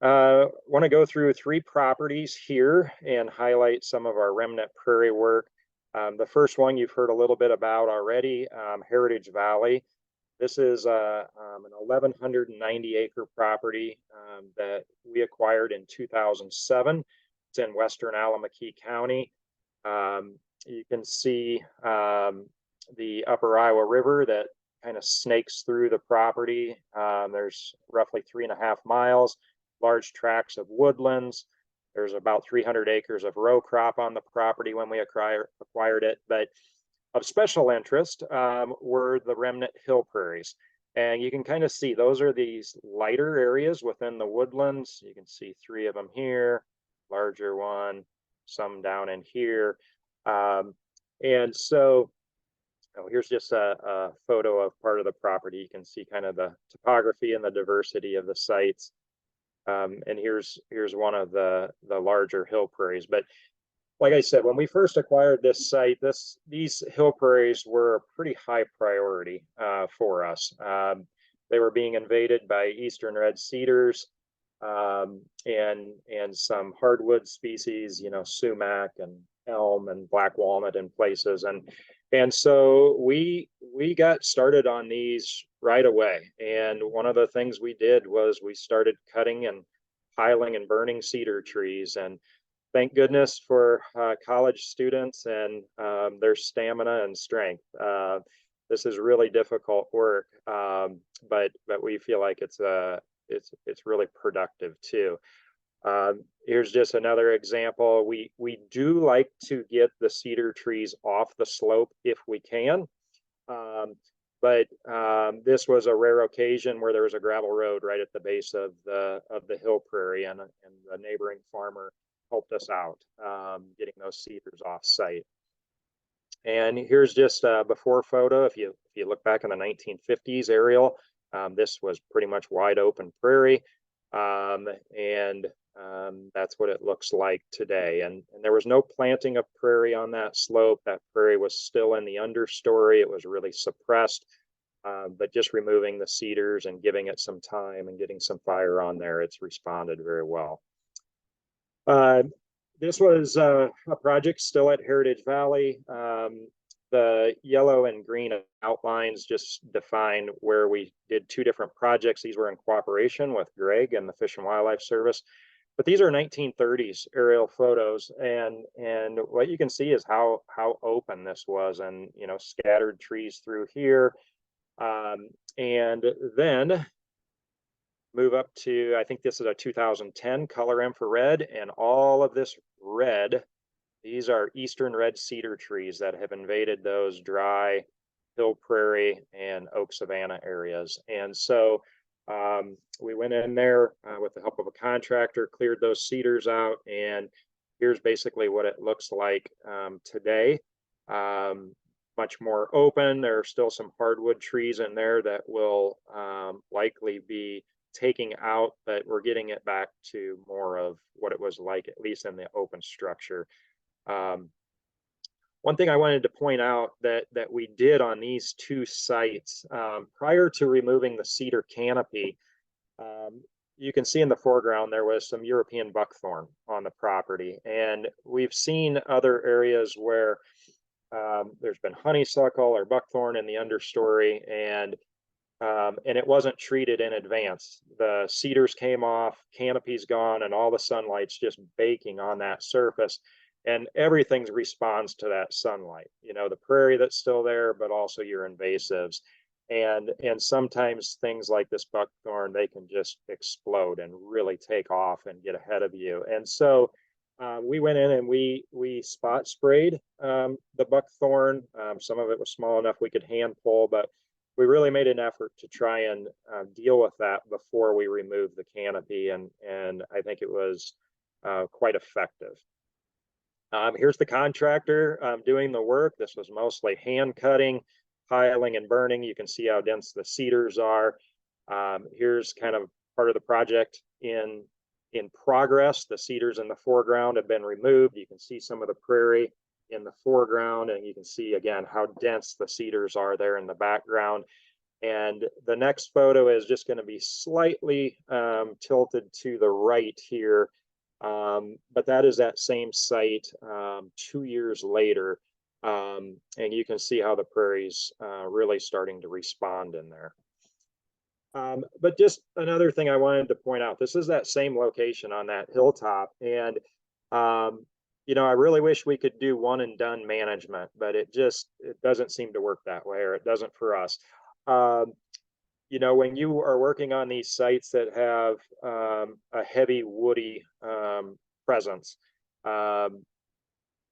Want to go through 3 properties here and highlight some of our remnant prairie work. The first one you've heard a little bit about already, Heritage Valley. This is an 1,190 acre property that we acquired in 2007. It's in western Alameda County. You can see the upper Iowa River that kind of snakes through the property. There's roughly 3.5 miles, large tracts of woodlands. There's about 300 acres of row crop on the property when we acquired it. But of special interest were the remnant hill prairies. And you can kind of see those are these lighter areas within the woodlands. You can see 3 of them here, larger one, some down in here. And so here's just a photo of part of the property. You can see kind of the topography and the diversity of the sites. And here's one of the larger hill prairies. But like I said, when we first acquired this site, these hill prairies were a pretty high priority for us. They were being invaded by eastern red cedars and some hardwood species, sumac and elm and black walnut in places. And so we got started on these right away. And one of the things we did was we started cutting and piling and burning cedar trees. And thank goodness for college students and their stamina and strength. This is really difficult work, but we feel like it's really productive too. Here's just another example. We do like to get the cedar trees off the slope if we can. But this was a rare occasion where there was a gravel road right at the base of the hill prairie, and the neighboring farmer helped us out getting those cedars off site. And here's just a before photo. If you look back in the 1950s aerial, this was pretty much wide open prairie. And that's what it looks like today. And there was no planting of prairie on that slope. That prairie was still in the understory. It was really suppressed, but just removing the cedars and giving it some time and getting some fire on there, it's responded very well. This was a project still at Heritage Valley. The yellow and green outlines just define where we did 2 different projects. These were in cooperation with Gregg and the Fish and Wildlife Service. But these are 1930s aerial photos, and what you can see is how open this was, and scattered trees through here. And then move up to, I think this is a 2010 color infrared, and all of this red, these are eastern red cedar trees that have invaded those dry hill prairie and oak savanna areas. And so we went in there with the help of a contractor, cleared those cedars out, and here's basically what it looks like today. Much more open. There are still some hardwood trees in there that will likely be taking out, but we're getting it back to more of what it was like, at least in the open structure. One thing I wanted to point out that we did on these two sites, prior to removing the cedar canopy, you can see in the foreground there was some European buckthorn on the property, and we've seen other areas where there's been honeysuckle or buckthorn in the understory, and it wasn't treated in advance. The cedars came off, canopy's gone, and all the sunlight's just baking on that surface, and everything responds to that sunlight. You know, the prairie that's still there, but also your invasives. And sometimes things like this buckthorn, they can just explode and really take off and get ahead of you. And so we went in and we spot sprayed the buckthorn. Some of it was small enough we could hand pull, but we really made an effort to try and deal with that before we removed the canopy, and I think it was quite effective. Here's the contractor doing the work. This was mostly hand cutting, piling, and burning. You can see how dense the cedars are. Here's kind of part of the project in progress. The cedars in the foreground have been removed. You can see some of the prairie in the foreground, and you can see again how dense the cedars are there in the background. And the next photo is just going to be slightly tilted to the right here, but that is that same site 2 years later, and you can see how the prairie's really starting to respond in there. But just another thing I wanted to point out, this is that same location on that hilltop, and you know, I really wish we could do one and done management, but it doesn't seem to work that way, or it doesn't for us. You know, when you are working on these sites that have a heavy woody presence,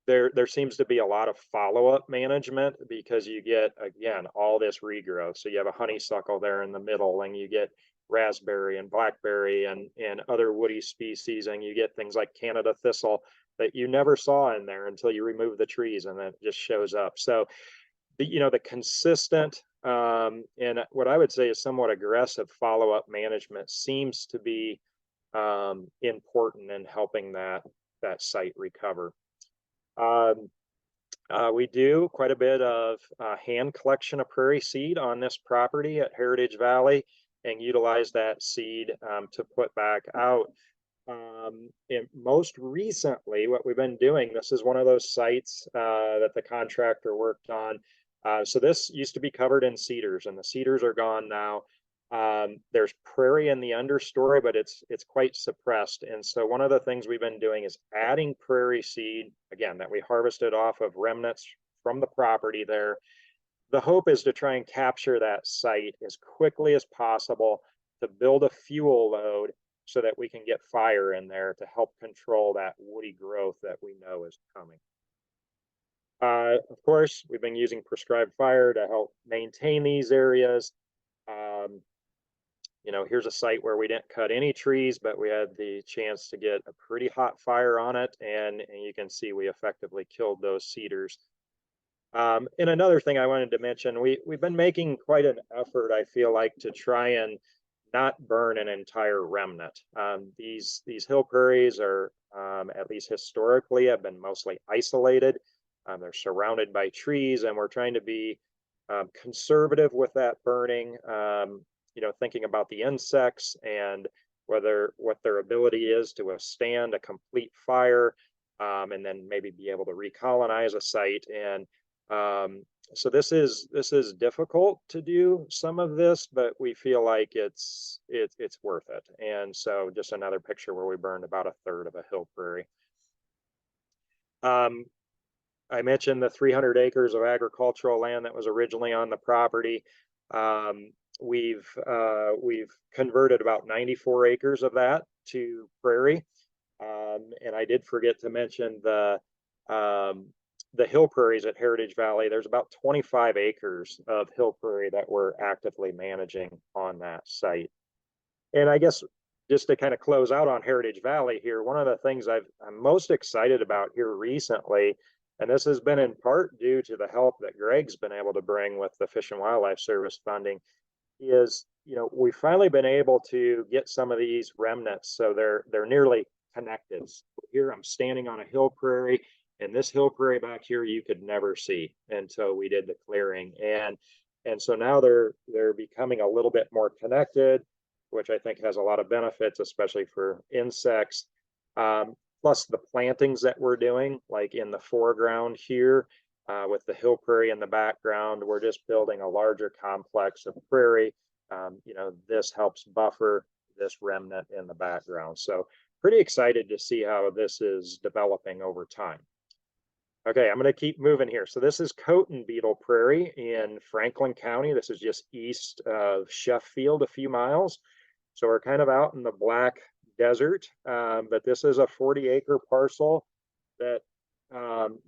there seems to be a lot of follow-up management, because you get, again, all this regrowth. So you have a honeysuckle there in the middle, and you get raspberry and blackberry and other woody species, and you get things like Canada thistle that you never saw in there until you remove the trees, and then it just shows up. So you know, the consistent and what I would say is somewhat aggressive follow-up management seems to be important in helping that site recover. We do quite a bit of hand collection of prairie seed on this property at Heritage Valley, and utilize that seed to put back out. And most recently, what we've been doing, this is one of those sites that the contractor worked on. So this used to be covered in cedars, and the cedars are gone now. There's prairie in the understory, but it's quite suppressed. And so one of the things we've been doing is adding prairie seed, again, that we harvested off of remnants from the property there. The hope is to try and capture that site as quickly as possible to build a fuel load so that we can get fire in there to help control that woody growth that we know is coming. Of course, we've been using prescribed fire to help maintain these areas. You know, here's a site where we didn't cut any trees, but we had the chance to get a pretty hot fire on it, and you can see we effectively killed those cedars. And another thing I wanted to mention, we've been making quite an effort, I feel like, to try and not burn an entire remnant. These hill prairies are, at least historically, have been mostly isolated. They're surrounded by trees, and we're trying to be conservative with that burning, you know, thinking about the insects and what their ability is to withstand a complete fire, and then maybe be able to recolonize a site. And so this is difficult to do some of this, but we feel like it's worth it. And so just another picture where we burned about a third of a hill prairie. I mentioned the 300 acres of agricultural land that was originally on the property. We've converted about 94 acres of that to prairie. And I did forget to mention the hill prairies at Heritage Valley. There's about 25 acres of hill prairie that we're actively managing on that site. And I guess just to kind of close out on Heritage Valley here, one of the things I'm most excited about here recently, and this has been in part due to the help that Gregg's been able to bring with the Fish and Wildlife Service funding, is, you know, we've finally been able to get some of these remnants so they're nearly connected. So here I'm standing on a hill prairie, and this hill prairie back here you could never see until we did the clearing, and so now they're becoming a little bit more connected, which I think has a lot of benefits, especially for insects. Plus the plantings that we're doing, like in the foreground here, with the hill prairie in the background, we're just building a larger complex of prairie. You know, this helps buffer this remnant in the background. So pretty excited to see how this is developing over time. Okay, I'm going to keep moving here. So this is Coton Beetle Prairie in Franklin County. This is just east of Sheffield, a few miles. So we're kind of out in the Black Desert, but this is a 40-acre parcel that,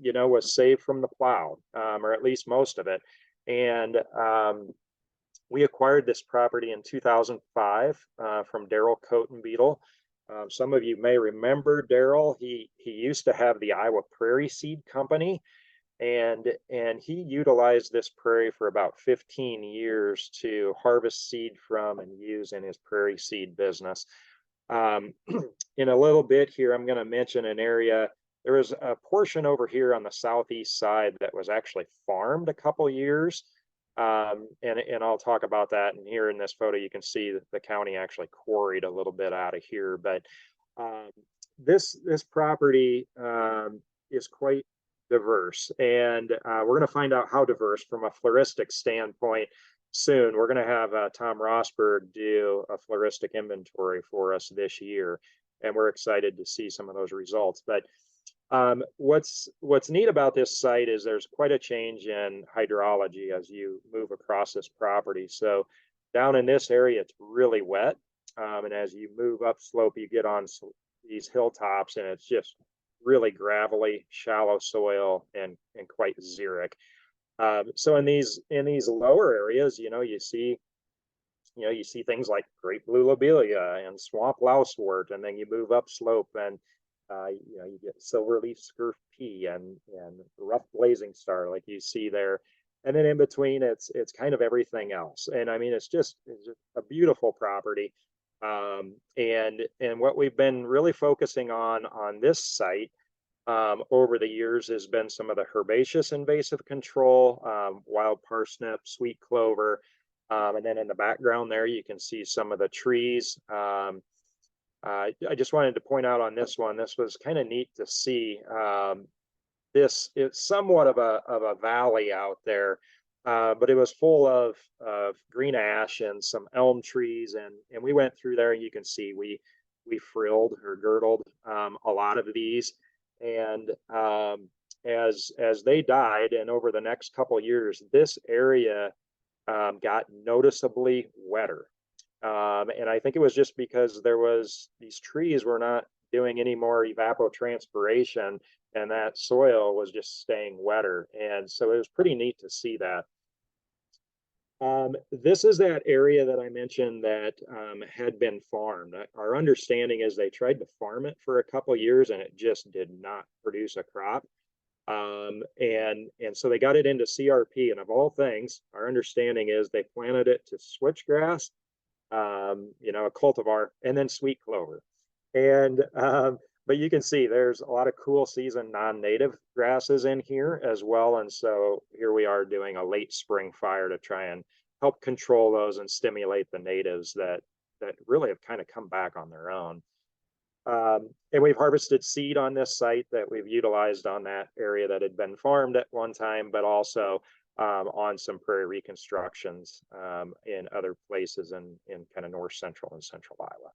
you know, was saved from the plow, or at least most of it. And we acquired this property in 2005 from Daryl Coton Beetle. Some of you may remember Daryl. He used to have the Iowa Prairie Seed Company, and he utilized this prairie for about 15 years to harvest seed from and use in his prairie seed business. In a little bit here, I'm going to mention an area. There was a portion over here on the southeast side that was actually farmed a couple years. And I'll talk about that. And here in this photo, you can see that the county actually quarried a little bit out of here. But this property is quite diverse, and we're going to find out how diverse from a floristic standpoint soon. We're going to have Tom Rosberg do a floristic inventory for us this year, and we're excited to see some of those results. But what's neat about this site is there's quite a change in hydrology as you move across this property. So down in this area, it's really wet. And as you move upslope, you get on these hilltops, and it's just really gravelly, shallow soil, and quite xeric. So in these lower areas, you see things like great blue lobelia and swamp lousewort, and then you move upslope and you get silverleaf scurf pea and rough blazing star, like you see there. And then in between, it's kind of everything else. And I mean, it's just a beautiful property. And what we've been really focusing on this site over the years has been some of the herbaceous invasive control, wild parsnip, sweet clover. And then in the background there, you can see some of the trees. I just wanted to point out on this one, this was kind of neat to see. This is somewhat of a valley out there, but it was full of green ash and some elm trees, and we went through there, and you can see we frilled or girdled a lot of these, and as they died, and over the next couple of years, this area got noticeably wetter. And I think it was just because these trees were not doing any more evapotranspiration, and that soil was just staying wetter. And so it was pretty neat to see that. This is that area that I mentioned that had been farmed. Our understanding is they tried to farm it for a couple years, and it just did not produce a crop. And so they got it into CRP, and of all things, our understanding is they planted it to switchgrass, a cultivar, and then sweet clover. And but you can see there's a lot of cool season non-native grasses in here as well. And so here we are doing a late spring fire to try and help control those and stimulate the natives that really have kind of come back on their own. And we've harvested seed on this site that we've utilized on that area that had been farmed at one time, but also on some prairie reconstructions in other places in kind of north central and central Iowa.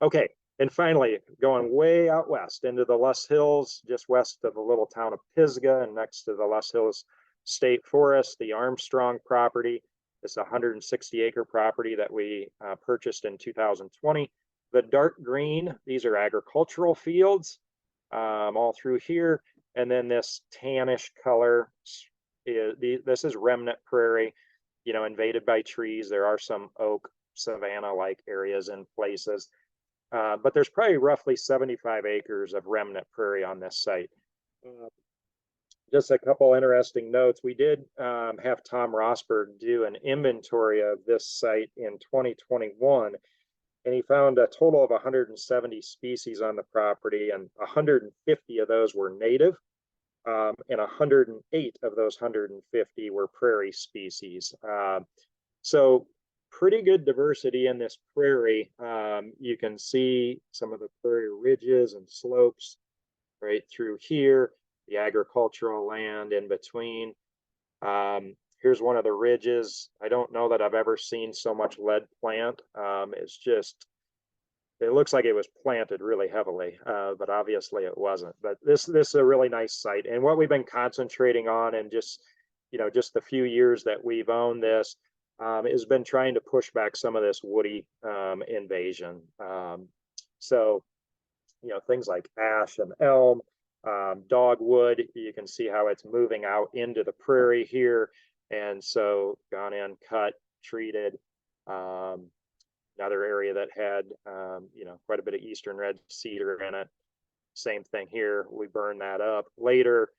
Okay, and finally, going way out west into the Luss Hills, just west of the little town of Pisgah and next to the Luss Hills State Forest, the Armstrong property. It's a 160-acre property that we purchased in 2020. The dark green, these are agricultural fields all through here. And then this tannish color, this is remnant prairie, you know, invaded by trees. There are some oak, savanna-like areas in places. But there's probably roughly 75 acres of remnant prairie on this site. Just a couple interesting notes. We did have Tom Rosberg do an inventory of this site in 2021, and he found a total of 170 species on the property, and 150 of those were native, and 108 of those 150 were prairie species. So pretty good diversity in this prairie. You can see some of the prairie ridges and slopes right through here, the agricultural land in between. Here's one of the ridges. I don't know that I've ever seen so much lead plant. It's just, it looks like it was planted really heavily, but obviously it wasn't. But this is a really nice site. And what we've been concentrating on, and just, you know, just the few years that we've owned this, has been trying to push back some of this woody invasion. So, you know, things like ash and elm, dogwood, you can see how it's moving out into the prairie here. And so gone in, cut, treated. Another area that had, you know, quite a bit of eastern red cedar in it. Same thing here. We burn that up later.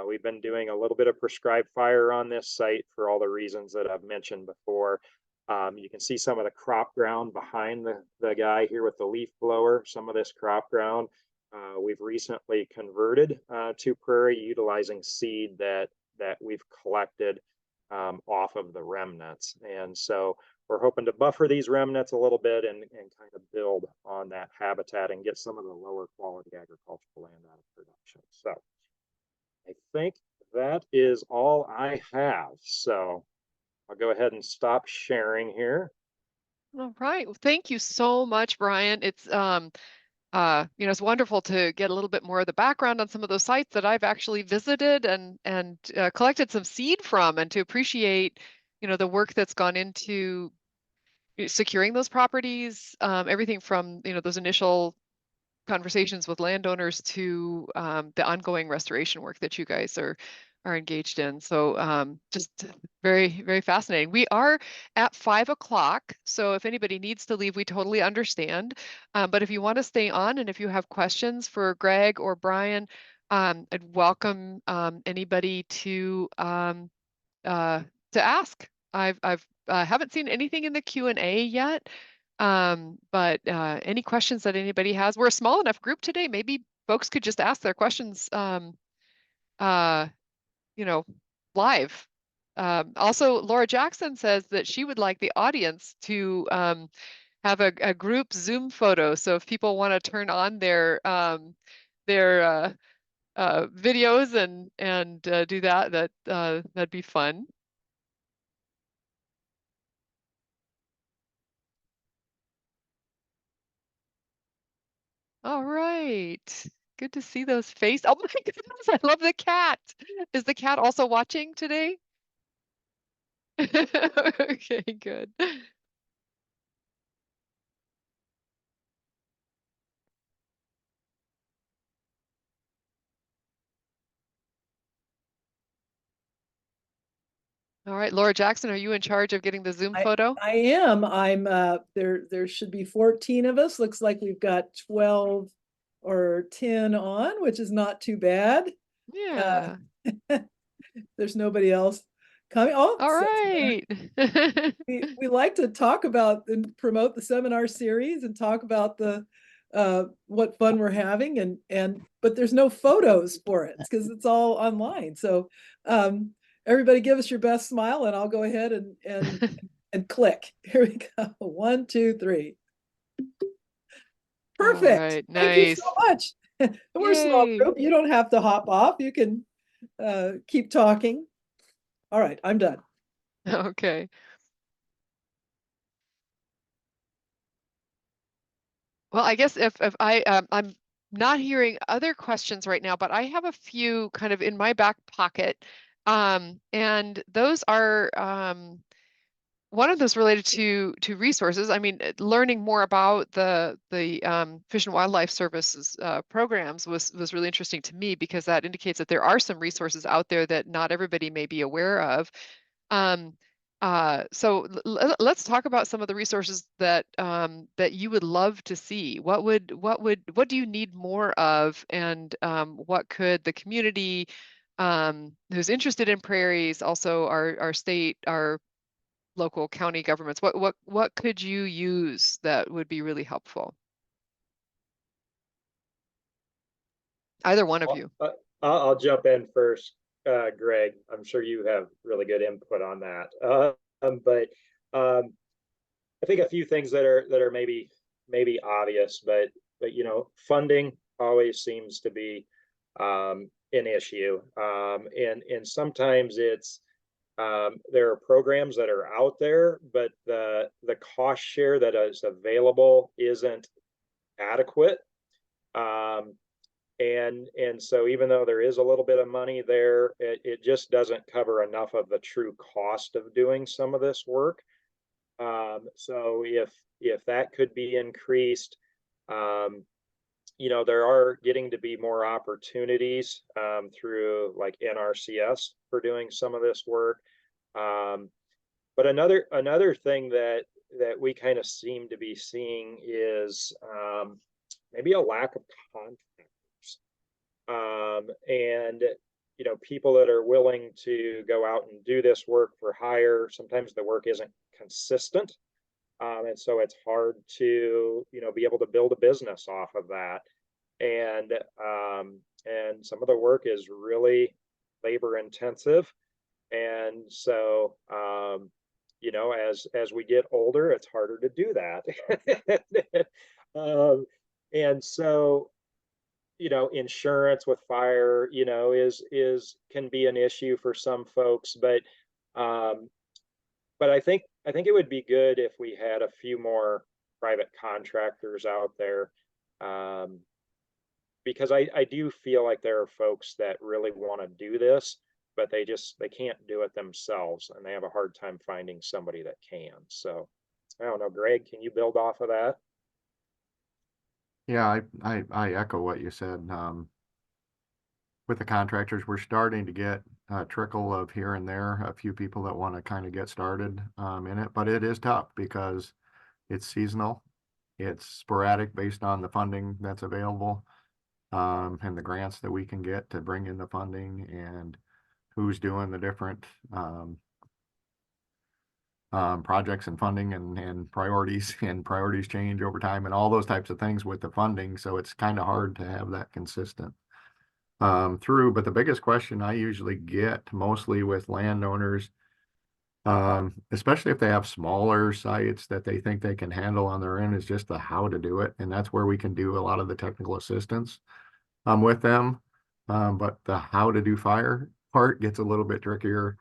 We've been doing a little bit of prescribed fire on this site for all the reasons that I've mentioned before. You can see some of the crop ground behind the guy here with the leaf blower. Some of this crop ground we've recently converted to prairie, utilizing seed that we've collected off of the remnants. And so we're hoping to buffer these remnants a little bit and kind of build on that habitat and get some of the lower quality agricultural land out of production. So I think that is all I have. So I'll go ahead and stop sharing here. All right. Well, thank you so much, Brian. It's you know, it's wonderful to get a little bit more of the background on some of those sites that I've actually visited and collected some seed from, and to appreciate, you know, the work that's gone into securing those properties, everything from, you know, those initial conversations with landowners to the ongoing restoration work that you guys are engaged in. So just very, very fascinating. We are at 5 o'clock, so if anybody needs to leave, we totally understand. But if you want to stay on, and if you have questions for Gregg or Brian, I'd welcome anybody to ask. I haven't seen anything in the Q&A yet. But any questions that anybody has, we're a small enough group today. Maybe folks could just ask their questions, you know, live. Also, Laura Jackson says that she would like the audience to have a group Zoom photo. So if people want to turn on their videos and do that, that'd be fun. All right. Good to see those faces. Oh my goodness, I love the cat. Is the cat also watching today? Okay, good. All right, Laura Jackson, are you in charge of getting the Zoom photo? I am. I'm there should be 14 of us. Looks like we've got 12 or 10 on, which is not too bad. Yeah. There's nobody else coming. Oh, all right. we like to talk about and promote the seminar series and talk about the what fun we're having, but there's no photos for it because it's all online. So everybody give us your best smile, and I'll go ahead and click. Here we go. 1, 2, 3. Perfect. Right, Thank you nice. so much. We're a small group. You don't have to hop off. You can keep talking. All right, I'm done. Okay. Well, I guess if I'm not hearing other questions right now, but I have a few kind of in my back pocket. And those are one of those related to resources. I mean, learning more about the Fish and Wildlife Services programs was really interesting to me, because that indicates that there are some resources out there that not everybody may be aware of. So let's talk about some of the resources that that you would love to see. What do you need more of, and what could the community who's interested in prairies, also our state, our local county governments, what could you use that would be really helpful? Either one of you. I'll jump in first, Greg. I'm sure you have really good input on that. But I think a few things that are maybe obvious, but funding always seems to be an issue, and sometimes it's there are programs that are out there, but the cost share that is available isn't adequate. And so even though there is a little bit of money there, it just doesn't cover enough of the true cost of doing some of this work. So if that could be increased, there are getting to be more opportunities through like NRCS for doing some of this work. But another thing that we kind of seem to be seeing is maybe a lack of contractors, and people that are willing to go out and do this work for hire. Sometimes the work isn't consistent, and so it's hard to be able to build a business off of that. And some of the work is really labor intensive, and so as we get older, it's harder to do that. And so insurance with fire can be an issue for some folks, but I think it would be good if we had a few more private contractors out there, because I do feel like there are folks that really want to do this, but they can't do it themselves, and they have a hard time finding somebody that can. So I don't know, Greg, can you build off of that? Yeah, I echo what you said. With the contractors, we're starting to get a trickle of here and there, a few people that want to kind of get started in it, but it is tough because it's seasonal, it's sporadic based on the funding that's available, and the grants that we can get to bring in the funding, and who's doing the different projects and funding and priorities, and priorities change over time and all those types of things with the funding. So it's kind of hard to have that consistent through. But the biggest question I usually get mostly with landowners, especially if they have smaller sites that they think they can handle on their own, is just the how to do it. And that's where we can do a lot of the technical assistance with them. But the how to do fire part gets a little bit trickier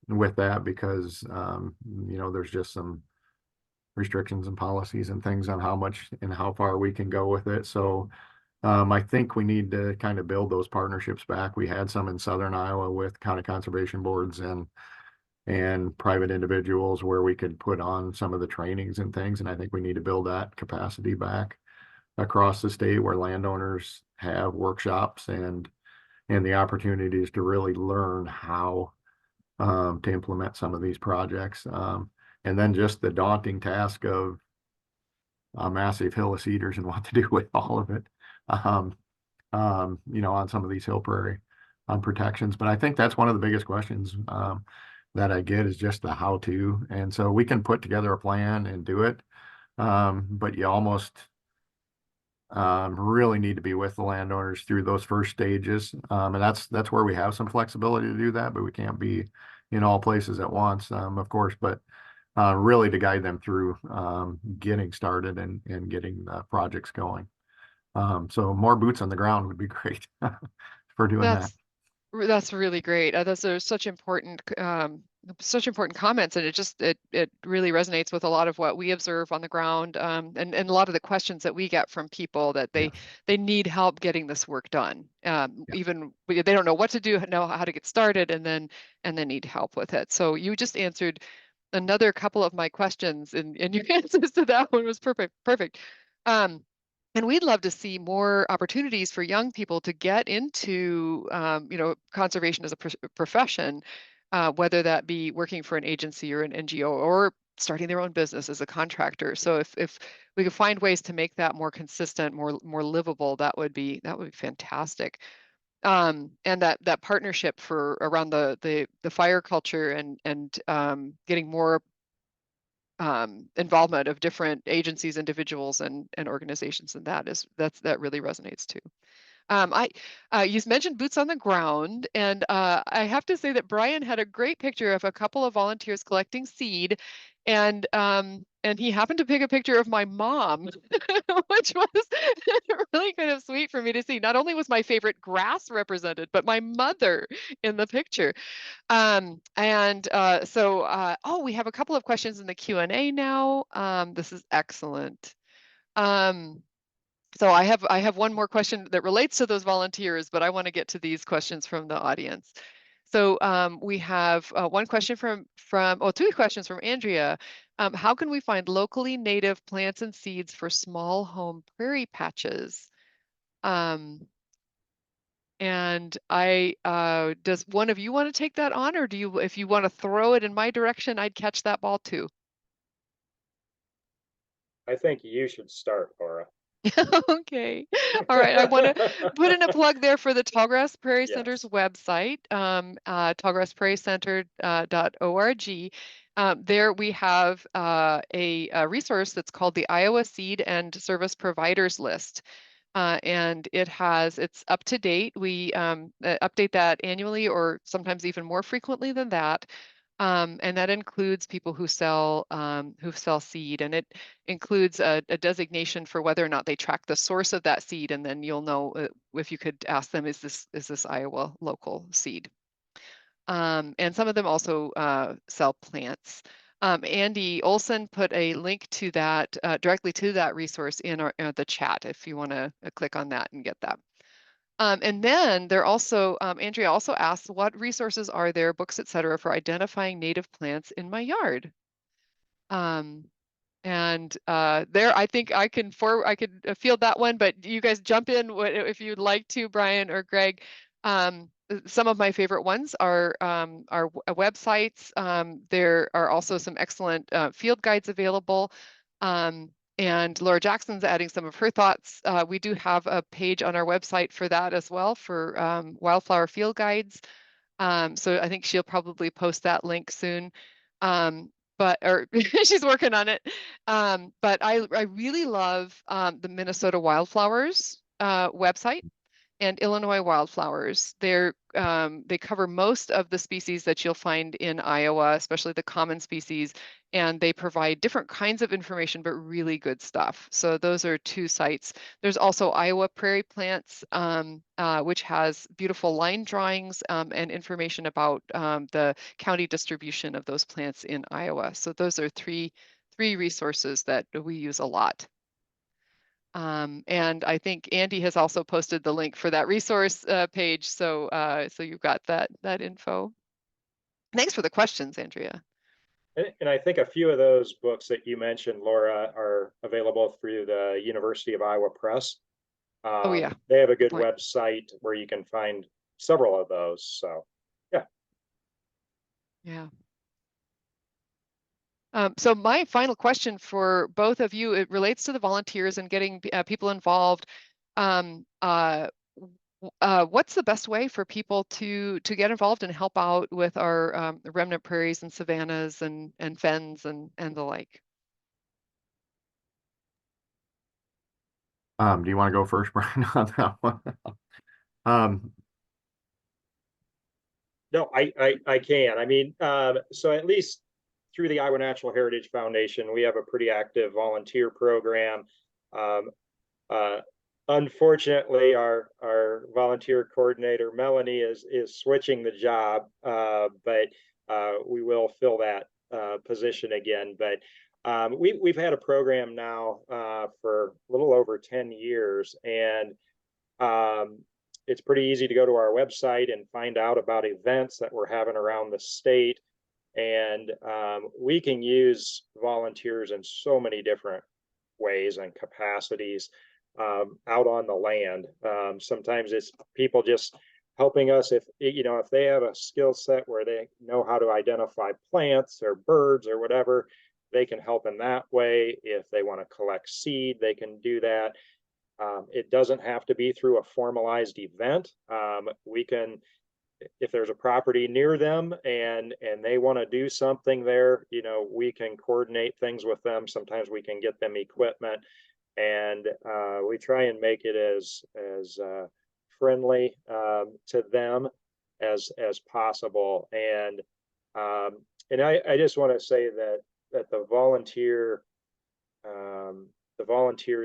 with that, because there's just some restrictions and policies and things on how much and how far we can go with it. So I think we need to kind of build those partnerships back. We had some in Southern Iowa with county conservation boards and private individuals where we could put on some of the trainings and things. And I think we need to build that capacity back across the state, where landowners have workshops and the opportunities to really learn how to implement some of these projects. And then just the daunting task of a massive hill of cedars and what to do with all of it, on some of these hill prairie protections. But I think that's one of the biggest questions that I get, is just the how to. And so we can put together a plan and do it, but you almost really need to be with the landowners through those first stages. And that's where we have some flexibility to do that, but we can't be in all places at once, of course, but really to guide them through getting started and getting projects going. So more boots on the ground would be great for doing that. That's really great. Those are such important comments, and it really resonates with a lot of what we observe on the ground, and a lot of the questions that we get from people, that they need help getting this work done. Even they don't know what to do, know how to get started, and then need help with it. So you just answered another couple of my questions, and your answers to that one was perfect. And we'd love to see more opportunities for young people to get into, conservation as a profession, whether that be working for an agency or an NGO or starting their own business as a contractor. So if we could find ways to make that more consistent, more livable, that would be fantastic. And that partnership for around the fire culture and getting more involvement of different agencies, individuals, and organizations, and that really resonates too. You mentioned boots on the ground, and I have to say that Brian had a great picture of a couple of volunteers collecting seed, and he happened to pick a picture of my mom, which was really kind of sweet for me to see. Not only was my favorite grass represented, but my mother in the picture. We have a couple of questions in the Q&A now. This is excellent. So I have one more question that relates to those volunteers, but I want to get to these questions from the audience. So we have one question two questions from Andrea. How can we find locally native plants and seeds for small home prairie patches? And does one of you want to take that on, or if you want to throw it in my direction, I'd catch that ball too. I think you should start, Laura. Okay. All right. I want to put in a plug there for the Tallgrass Prairie Center's Yes. website, tallgrassprairiecenter.org. There we have a resource that's called the Iowa Seed and Service Providers List. And it's up to date. We update that annually or sometimes even more frequently than that. And that includes people who sell seed, and it includes a designation for whether or not they track the source of that seed, and then you'll know if you could ask them, is this Iowa local seed? And some of them also sell plants. Andy Olson put a link to that directly to that resource in the chat if you want to click on that and get that. And then Andrea also asked, what resources are there, books, etc., for identifying native plants in my yard? There, I think I could field that one, but you guys jump in if you'd like to, Brian or Greg. Some of my favorite ones are websites. There are also some excellent field guides available. And Laura Jackson's adding some of her thoughts. We do have a page on our website for that as well, for wildflower field guides. So I think she'll probably post that link soon. Or she's working on it. But I really love the Minnesota Wildflowers website and Illinois Wildflowers. They cover most of the species that you'll find in Iowa, especially the common species, and they provide different kinds of information, but really good stuff. So those are two sites. There's also Iowa Prairie Plants, which has beautiful line drawings and information about the county distribution of those plants in Iowa. So those are three resources that we use a lot. And I think Andy has also posted the link for that resource page. So you've got that info. Thanks for the questions, Andrea. And I think a few of those books that you mentioned, Laura, are available through the University of Iowa Press. Oh yeah. They have a good website where you can find several of those. So yeah. Yeah. So my final question for both of you, it relates to the volunteers and getting people involved. What's the best way for people to get involved and help out with our remnant prairies and savannas and fens and the like? Do you want to go first, Brian, on that one? No, I can. I mean, so at least through the Iowa Natural Heritage Foundation, we have a pretty active volunteer program. Unfortunately, our volunteer coordinator, Melanie, is switching the job, but we will fill that position again. But we've had a program now for a little over 10 years, and it's pretty easy to go to our website and find out about events that we're having around the state. And we can use volunteers in so many different ways and capacities out on the land. Sometimes it's people just helping us if if they have a skill set where they know how to identify plants or birds or whatever, they can help in that way. If they want to collect seed, they can do that. It doesn't have to be through a formalized event. We can, if there's a property near them and they want to do something there, we can coordinate things with them. Sometimes we can get them equipment, and we try and make it as friendly to them as possible. And I just want to say that the volunteers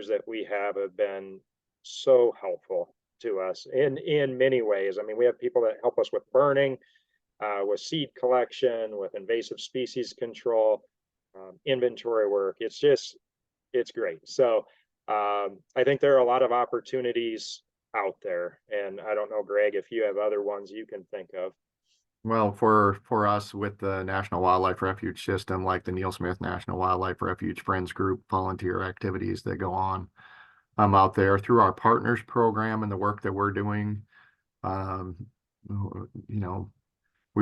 that we have been so helpful to us in many ways. I mean, we have people that help us with burning, with seed collection, with invasive species control, inventory work. It's great. So I think there are a lot of opportunities out there, and I don't know, Greg, if you have other ones you can think of. Well, for us with the National Wildlife Refuge System, like the Neil Smith National Wildlife Refuge Friends Group volunteer activities that go on, I'm out there through our partners program and the work that we're doing. We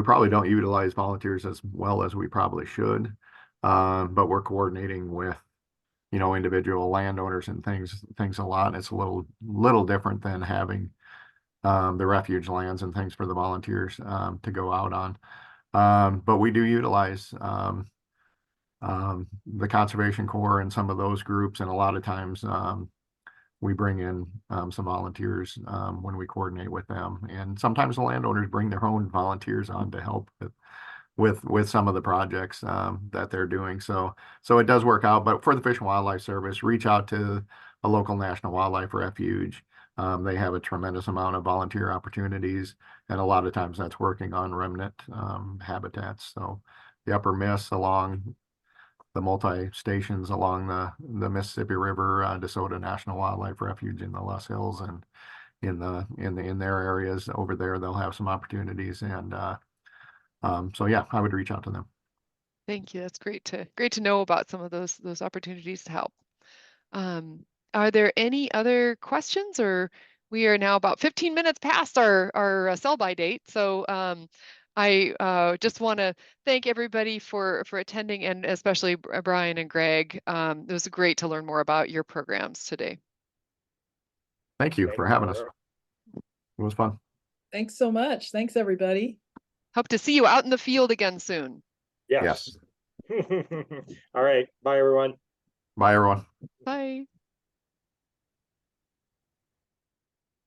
probably don't utilize volunteers as well as we probably should, but we're coordinating with individual landowners and things a lot. It's a little different than having the refuge lands and things for the volunteers to go out on. But we do utilize the Conservation Corps and some of those groups, and a lot of times we bring in some volunteers when we coordinate with them, and sometimes the landowners bring their own volunteers on to help with some of the projects that they're doing. So it does work out. But for the Fish and Wildlife Service, reach out to a local National Wildlife Refuge. They have a tremendous amount of volunteer opportunities, and a lot of times that's working on remnant habitats. So the Upper Miss along the multi-stations along the Mississippi River, DeSoto National Wildlife Refuge in the Loess Hills, and in their areas over there, they'll have some opportunities. And so yeah, I would reach out to them. Thank you. That's great to know about some of those opportunities to help. Are there any other questions, or we are now about 15 minutes past our sell-by date. So I just want to thank everybody for attending, and especially Brian and Greg. It was great to learn more about your programs today. Thank you for having us. It was fun. Thanks so much. Thanks, everybody. Hope to see you out in the field again soon. Yes. All right. Bye, everyone. Bye, everyone. Bye.